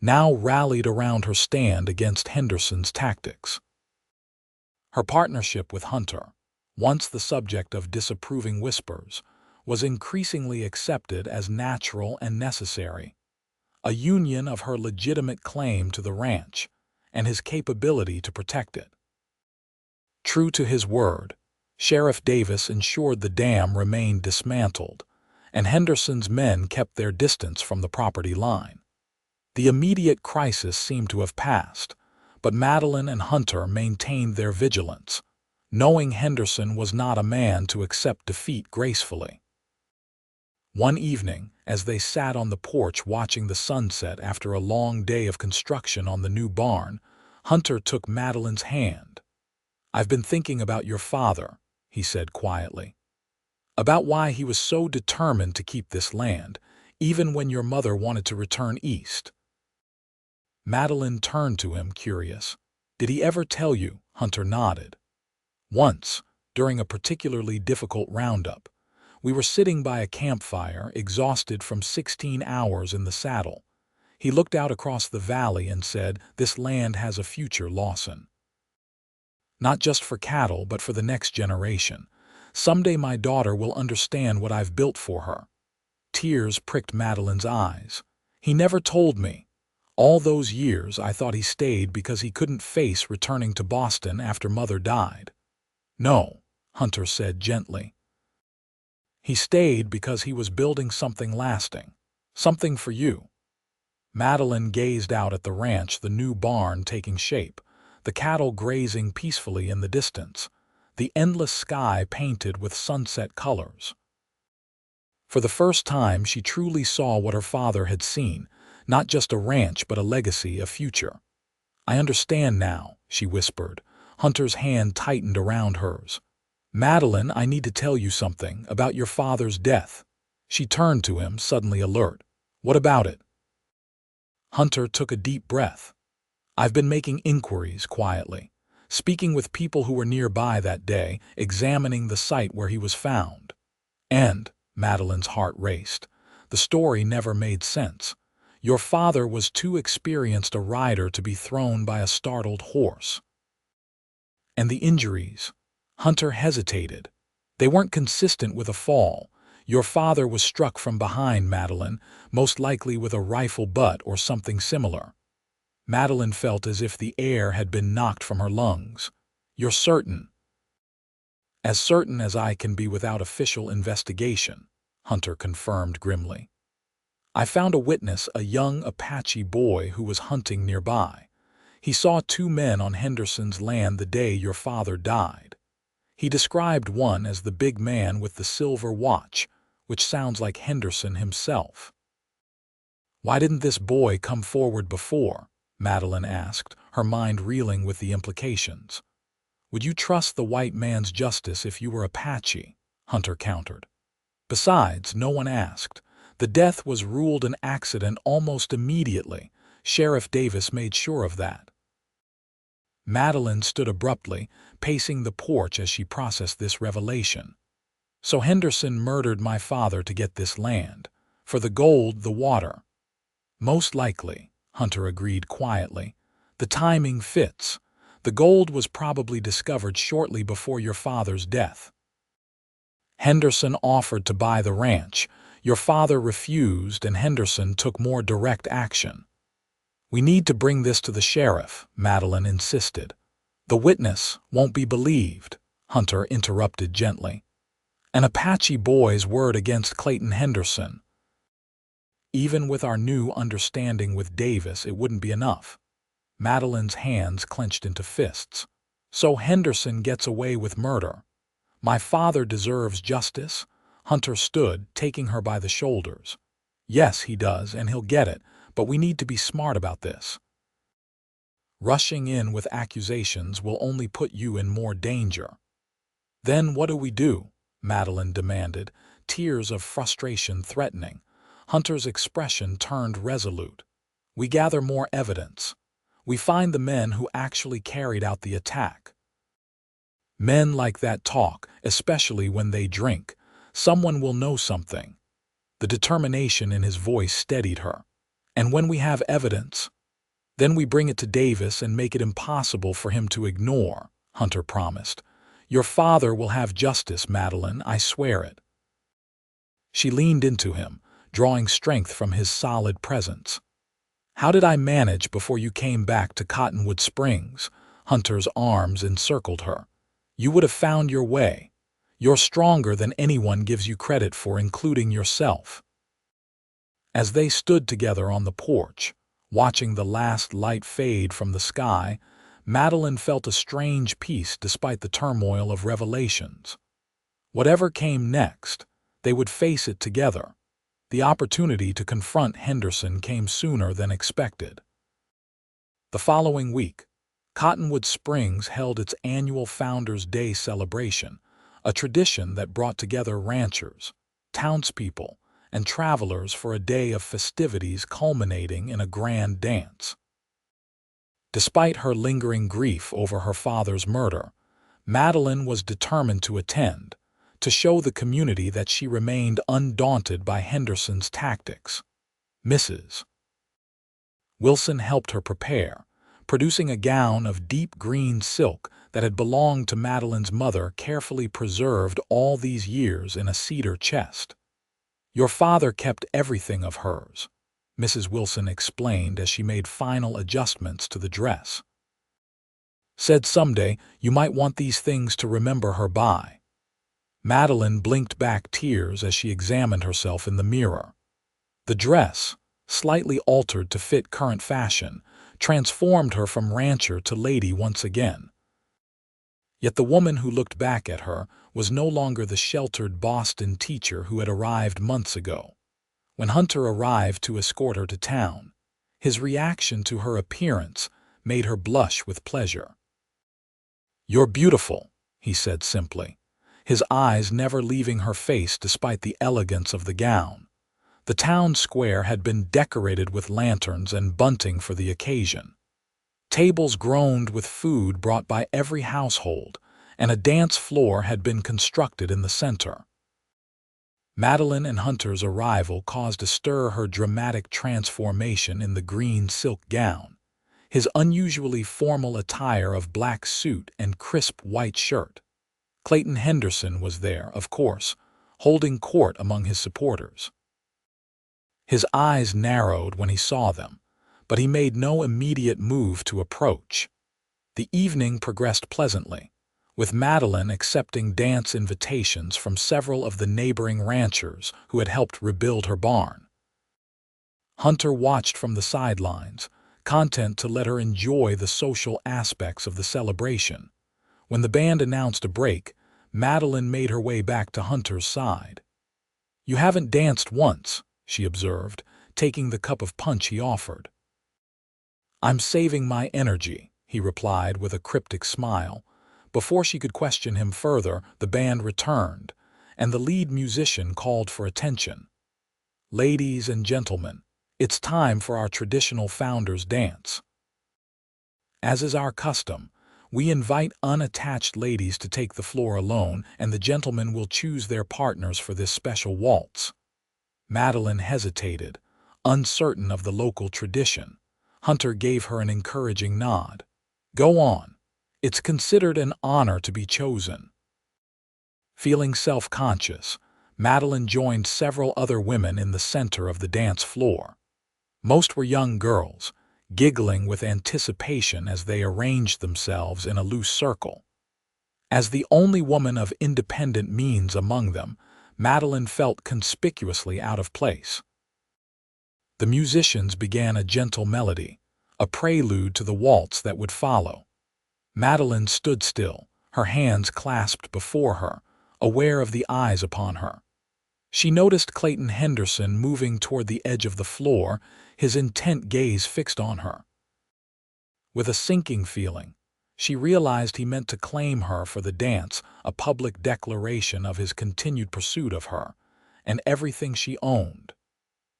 now rallied around her stand against Henderson's tactics. Her partnership with Hunter, once the subject of disapproving whispers, was increasingly accepted as natural and necessary, a union of her legitimate claim to the ranch and his capability to protect it. True to his word, Sheriff Davis ensured the dam remained dismantled, and Henderson's men kept their distance from the property line. The immediate crisis seemed to have passed, but Madeline and Hunter maintained their vigilance, knowing Henderson was not a man to accept defeat gracefully. One evening, as they sat on the porch watching the sunset after a long day of construction on the new barn, Hunter took Madeline's hand. "I've been thinking about your father," he said quietly. "About why he was so determined to keep this land, even when your mother wanted to return east." Madeline turned to him, curious. "Did he ever tell you?" Hunter nodded. "Once, during a particularly difficult roundup. We were sitting by a campfire, exhausted from 16 hours in the saddle. He looked out across the valley and said, "This land has a future, Lawson. Not just for cattle, but for the next generation. Someday my daughter will understand what I've built for her." Tears pricked Madeline's eyes. "He never told me. All those years I thought he stayed because he couldn't face returning to Boston after Mother died." "No," Hunter said gently. "He stayed because he was building something lasting. Something for you." Madeline gazed out at the ranch, the new barn taking shape, the cattle grazing peacefully in the distance, the endless sky painted with sunset colors. For the first time, she truly saw what her father had seen, not just a ranch but a legacy, a future. "I understand now," she whispered. Hunter's hand tightened around hers. "Madeline, I need to tell you something about your father's death." She turned to him, suddenly alert. "What about it?" Hunter took a deep breath. "I've been making inquiries quietly, speaking with people who were nearby that day, examining the site where he was found. And," Madeline's heart raced, "the story never made sense. Your father was too experienced a rider to be thrown by a startled horse. And the injuries." Hunter hesitated. "They weren't consistent with a fall. Your father was struck from behind, Madeline, most likely with a rifle butt or something similar." Madeline felt as if the air had been knocked from her lungs. "You're certain?" "As certain as I can be without official investigation," Hunter confirmed grimly. "I found a witness, a young Apache boy who was hunting nearby. He saw two men on Henderson's land the day your father died. He described one as the big man with the silver watch, which sounds like Henderson himself." "Why didn't this boy come forward before?" Madeline asked, her mind reeling with the implications. "Would you trust the white man's justice if you were Apache?" Hunter countered. "Besides, no one asked. The death was ruled an accident almost immediately. Sheriff Davis made sure of that." Madeline stood abruptly, pacing the porch as she processed this revelation. "So Henderson murdered my father to get this land. For the gold, the water." "Most likely," Hunter agreed quietly. "The timing fits. The gold was probably discovered shortly before your father's death. Henderson offered to buy the ranch. Your father refused, and Henderson took more direct action." "We need to bring this to the sheriff," Madeline insisted. "The witness won't be believed," Hunter interrupted gently. "An Apache boy's word against Clayton Henderson. Even with our new understanding with Davis, it wouldn't be enough." Madeline's hands clenched into fists. "So Henderson gets away with murder. My father deserves justice?" Hunter stood, taking her by the shoulders. "Yes, he does, and he'll get it, but we need to be smart about this. Rushing in with accusations will only put you in more danger." "Then what do we do?" Madeline demanded, tears of frustration threatening. Hunter's expression turned resolute. "We gather more evidence. We find the men who actually carried out the attack. Men like that talk, especially when they drink. Someone will know something." The determination in his voice steadied her. "And when we have evidence, then we bring it to Davis and make it impossible for him to ignore," Hunter promised. "Your father will have justice, Madeline, I swear it." She leaned into him, drawing strength from his solid presence. "How did I manage before you came back to Cottonwood Springs?" Hunter's arms encircled her. "You would have found your way. You're stronger than anyone gives you credit for, including yourself." As they stood together on the porch, watching the last light fade from the sky, Madeline felt a strange peace despite the turmoil of revelations. Whatever came next, they would face it together. The opportunity to confront Henderson came sooner than expected. The following week, Cottonwood Springs held its annual Founders' Day celebration, a tradition that brought together ranchers, townspeople, and travelers for a day of festivities culminating in a grand dance. Despite her lingering grief over her father's murder, Madeline was determined to attend, to show the community that she remained undaunted by Henderson's tactics. Mrs. Wilson helped her prepare, producing a gown of deep green silk that had belonged to Madeline's mother, carefully preserved all these years in a cedar chest. "Your father kept everything of hers," Mrs. Wilson explained as she made final adjustments to the dress. "Said someday you might want these things to remember her by." Madeline blinked back tears as she examined herself in the mirror. The dress, slightly altered to fit current fashion, transformed her from rancher to lady once again. Yet the woman who looked back at her was no longer the sheltered Boston teacher who had arrived months ago. When Hunter arrived to escort her to town, his reaction to her appearance made her blush with pleasure. "You're beautiful," he said simply, his eyes never leaving her face despite the elegance of the gown. The town square had been decorated with lanterns and bunting for the occasion. Tables groaned with food brought by every household, and a dance floor had been constructed in the center. Madeline and Hunter's arrival caused a stir her dramatic transformation in the green silk gown, his unusually formal attire of black suit and crisp white shirt. Clayton Henderson was there, of course, holding court among his supporters. His eyes narrowed when he saw them, but he made no immediate move to approach. The evening progressed pleasantly, with Madeline accepting dance invitations from several of the neighboring ranchers who had helped rebuild her barn. Hunter watched from the sidelines, content to let her enjoy the social aspects of the celebration. When the band announced a break, Madeline made her way back to Hunter's side. "You haven't danced once," she observed, taking the cup of punch he offered. "I'm saving my energy," he replied with a cryptic smile. Before she could question him further, the band returned, and the lead musician called for attention. "Ladies and gentlemen, it's time for our traditional Founders Dance. As is our custom, we invite unattached ladies to take the floor alone, and the gentlemen will choose their partners for this special waltz." Madeline hesitated, uncertain of the local tradition. Hunter gave her an encouraging nod. "Go on. It's considered an honor to be chosen." Feeling self-conscious, Madeline joined several other women in the center of the dance floor. Most were young girls, giggling with anticipation as they arranged themselves in a loose circle. As the only woman of independent means among them, Madeline felt conspicuously out of place. The musicians began a gentle melody, a prelude to the waltz that would follow. Madeline stood still, her hands clasped before her, aware of the eyes upon her. She noticed Clayton Henderson moving toward the edge of the floor, his intent gaze fixed on her. With a sinking feeling, she realized he meant to claim her for the dance, a public declaration of his continued pursuit of her, and everything she owned.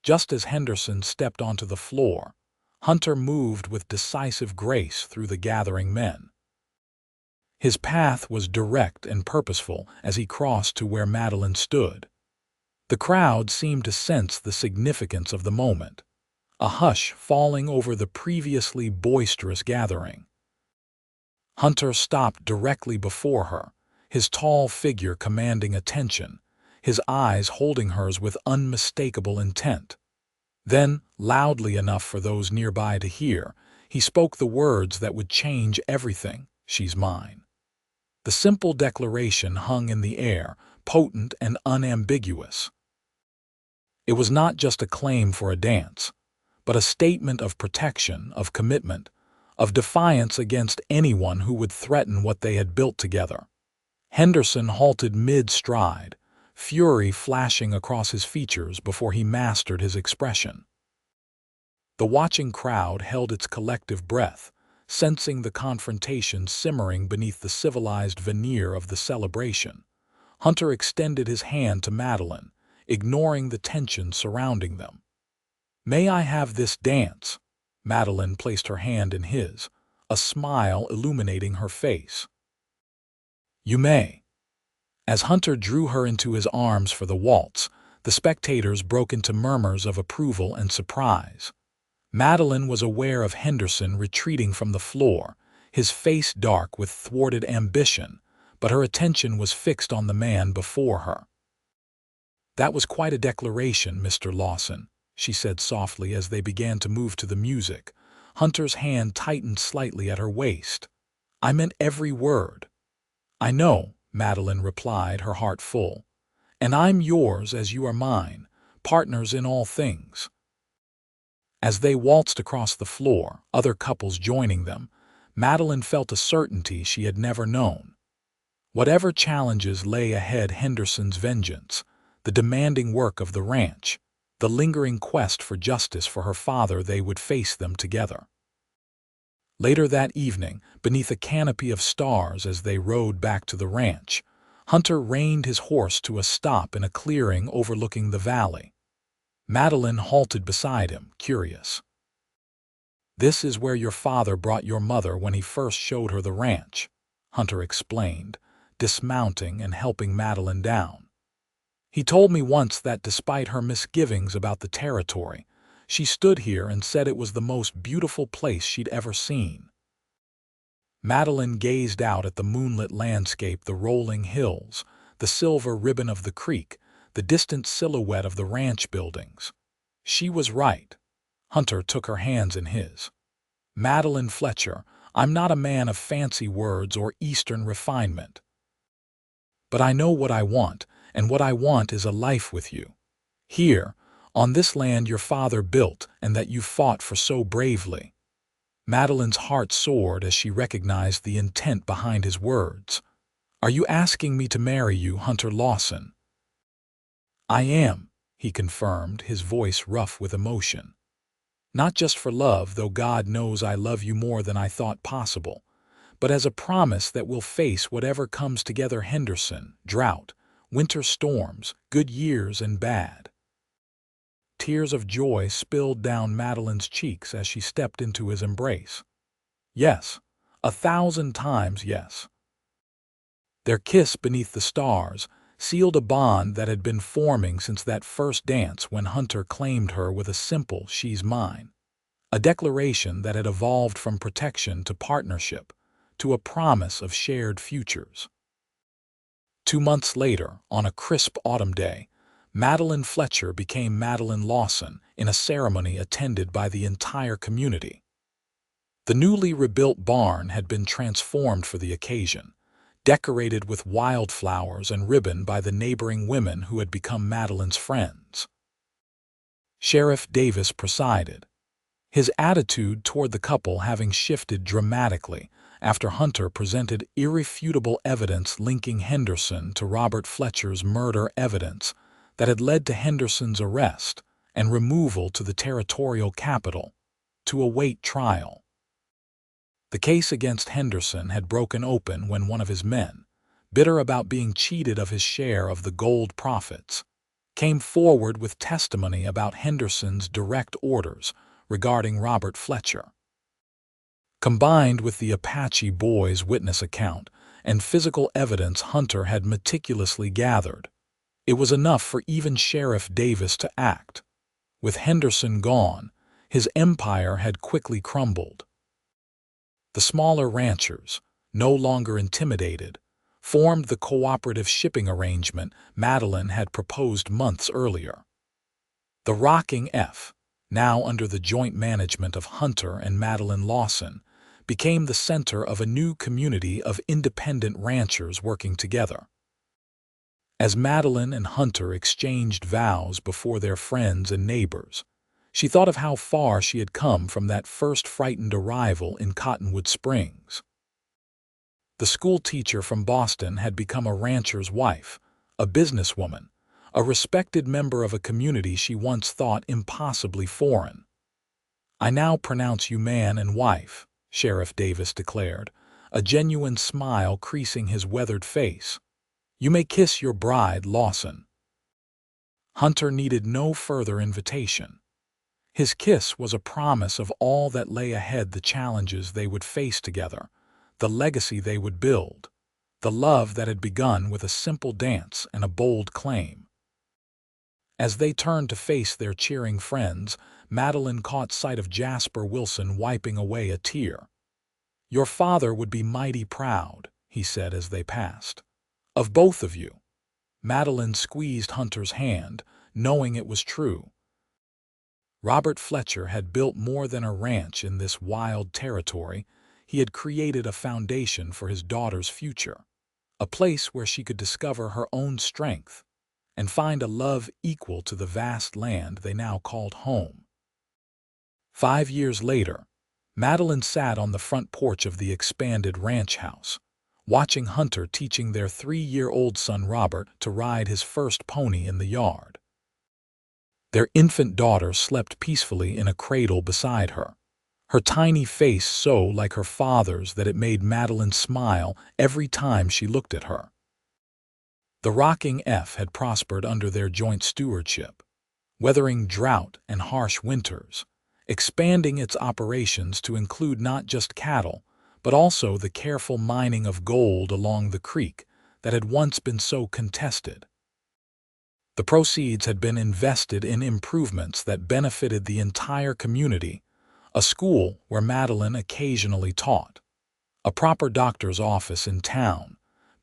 Just as Henderson stepped onto the floor, Hunter moved with decisive grace through the gathering men. His path was direct and purposeful as he crossed to where Madeline stood. The crowd seemed to sense the significance of the moment, a hush falling over the previously boisterous gathering. Hunter stopped directly before her, his tall figure commanding attention, his eyes holding hers with unmistakable intent. Then, loudly enough for those nearby to hear, he spoke the words that would change everything: "She's mine." The simple declaration hung in the air, potent and unambiguous. It was not just a claim for a dance, but a statement of protection, of commitment, of defiance against anyone who would threaten what they had built together. Henderson halted mid-stride, fury flashing across his features before he mastered his expression. The watching crowd held its collective breath, sensing the confrontation simmering beneath the civilized veneer of the celebration. Hunter extended his hand to Madeline, ignoring the tension surrounding them. "May I have this dance?" Madeline placed her hand in his, a smile illuminating her face. "You may." As Hunter drew her into his arms for the waltz, the spectators broke into murmurs of approval and surprise. Madeline was aware of Henderson retreating from the floor, his face dark with thwarted ambition, but her attention was fixed on the man before her. "That was quite a declaration, Mr. Lawson," she said softly as they began to move to the music. Hunter's hand tightened slightly at her waist. "I meant every word." "I know," Madeline replied, her heart full. "And I'm yours as you are mine, partners in all things." As they waltzed across the floor, other couples joining them, Madeline felt a certainty she had never known. Whatever challenges lay ahead, Henderson's vengeance, the demanding work of the ranch, the lingering quest for justice for her father, they would face them together. Later that evening, beneath a canopy of stars as they rode back to the ranch, Hunter reined his horse to a stop in a clearing overlooking the valley. Madeline halted beside him, curious. "This is where your father brought your mother when he first showed her the ranch," Hunter explained, dismounting and helping Madeline down. "He told me once that despite her misgivings about the territory, she stood here and said it was the most beautiful place she'd ever seen." Madeline gazed out at the moonlit landscape, the rolling hills, the silver ribbon of the creek, the distant silhouette of the ranch buildings. She was right. Hunter took her hands in his. "Madeline Fletcher, I'm not a man of fancy words or Eastern refinement. But I know what I want, and what I want is a life with you. Here, on this land your father built and that you fought for so bravely." Madeline's heart soared as she recognized the intent behind his words. "Are you asking me to marry you, Hunter Lawson?" "I am," he confirmed, his voice rough with emotion. "Not just for love, though God knows I love you more than I thought possible, but as a promise that we'll face whatever comes together, Henderson, drought, winter storms, good years and bad." Tears of joy spilled down Madeline's cheeks as she stepped into his embrace. "Yes, 1,000 times yes." Their kiss beneath the stars sealed a bond that had been forming since that first dance when Hunter claimed her with a simple "she's mine," a declaration that had evolved from protection to partnership, to a promise of shared futures. 2 months later, on a crisp autumn day, Madeline Fletcher became Madeline Lawson in a ceremony attended by the entire community. The newly rebuilt barn had been transformed for the occasion, decorated with wildflowers and ribbon by the neighboring women who had become Madeline's friends. Sheriff Davis presided, his attitude toward the couple having shifted dramatically after Hunter presented irrefutable evidence linking Henderson to Robert Fletcher's murder, evidence that had led to Henderson's arrest and removal to the territorial capital to await trial. The case against Henderson had broken open when one of his men, bitter about being cheated of his share of the gold profits, came forward with testimony about Henderson's direct orders regarding Robert Fletcher. Combined with the Apache boy's witness account and physical evidence Hunter had meticulously gathered, it was enough for even Sheriff Davis to act. With Henderson gone, his empire had quickly crumbled. The smaller ranchers, no longer intimidated, formed the cooperative shipping arrangement Madeline had proposed months earlier. The Rocking F, now under the joint management of Hunter and Madeline Lawson, became the center of a new community of independent ranchers working together. As Madeline and Hunter exchanged vows before their friends and neighbors, she thought of how far she had come from that first frightened arrival in Cottonwood Springs. The school teacher from Boston had become a rancher's wife, a businesswoman, a respected member of a community she once thought impossibly foreign. "I now pronounce you man and wife," Sheriff Davis declared, a genuine smile creasing his weathered face. "You may kiss your bride, Lawson." Hunter needed no further invitation. His kiss was a promise of all that lay ahead, the challenges they would face together, the legacy they would build, the love that had begun with a simple dance and a bold claim. As they turned to face their cheering friends, Madeline caught sight of Jasper Wilson wiping away a tear. "Your father would be mighty proud," he said as they passed. "Of both of you." Madeline squeezed Hunter's hand, knowing it was true. Robert Fletcher had built more than a ranch in this wild territory. He had created a foundation for his daughter's future, a place where she could discover her own strength and find a love equal to the vast land they now called home. 5 years later, Madeline sat on the front porch of the expanded ranch house, watching Hunter teaching their 3-year-old son Robert to ride his first pony in the yard. Their infant daughter slept peacefully in a cradle beside her, her tiny face so like her father's that it made Madeline smile every time she looked at her. The Rocking F had prospered under their joint stewardship, weathering drought and harsh winters, expanding its operations to include not just cattle, but also the careful mining of gold along the creek that had once been so contested. The proceeds had been invested in improvements that benefited the entire community, a school where Madeline occasionally taught, a proper doctor's office in town,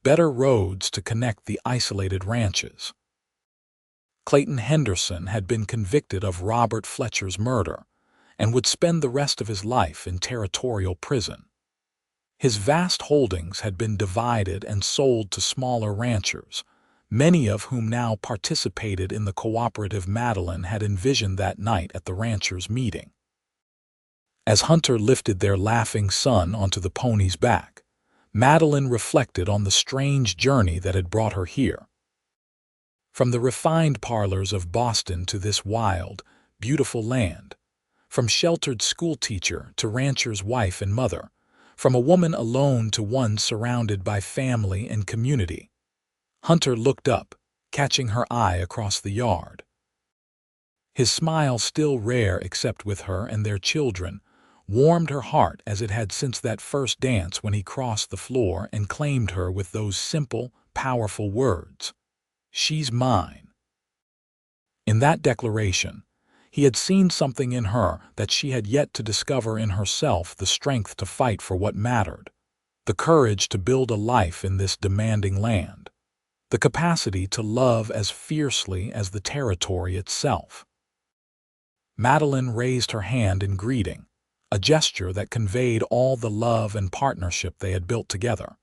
better roads to connect the isolated ranches. Clayton Henderson had been convicted of Robert Fletcher's murder and would spend the rest of his life in territorial prison. His vast holdings had been divided and sold to smaller ranchers, many of whom now participated in the cooperative Madeline had envisioned that night at the ranchers' meeting. As Hunter lifted their laughing son onto the pony's back, Madeline reflected on the strange journey that had brought her here. From the refined parlors of Boston to this wild, beautiful land, from sheltered schoolteacher to rancher's wife and mother, from a woman alone to one surrounded by family and community. Hunter looked up, catching her eye across the yard. His smile, still rare except with her and their children, warmed her heart as it had since that first dance when he crossed the floor and claimed her with those simple, powerful words, "She's mine." In that declaration, he had seen something in her that she had yet to discover in herself: the strength to fight for what mattered, the courage to build a life in this demanding land, the capacity to love as fiercely as the territory itself. Madeline raised her hand in greeting, a gesture that conveyed all the love and partnership they had built together.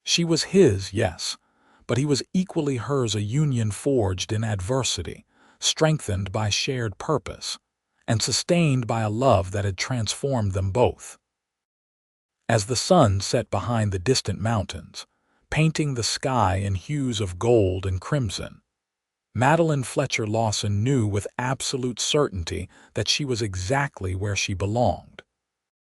She was his, yes, but he was equally hers, a union forged in adversity, strengthened by shared purpose, and sustained by a love that had transformed them both. As the sun set behind the distant mountains, painting the sky in hues of gold and crimson, Madeline Fletcher Lawson knew with absolute certainty that she was exactly where she belonged.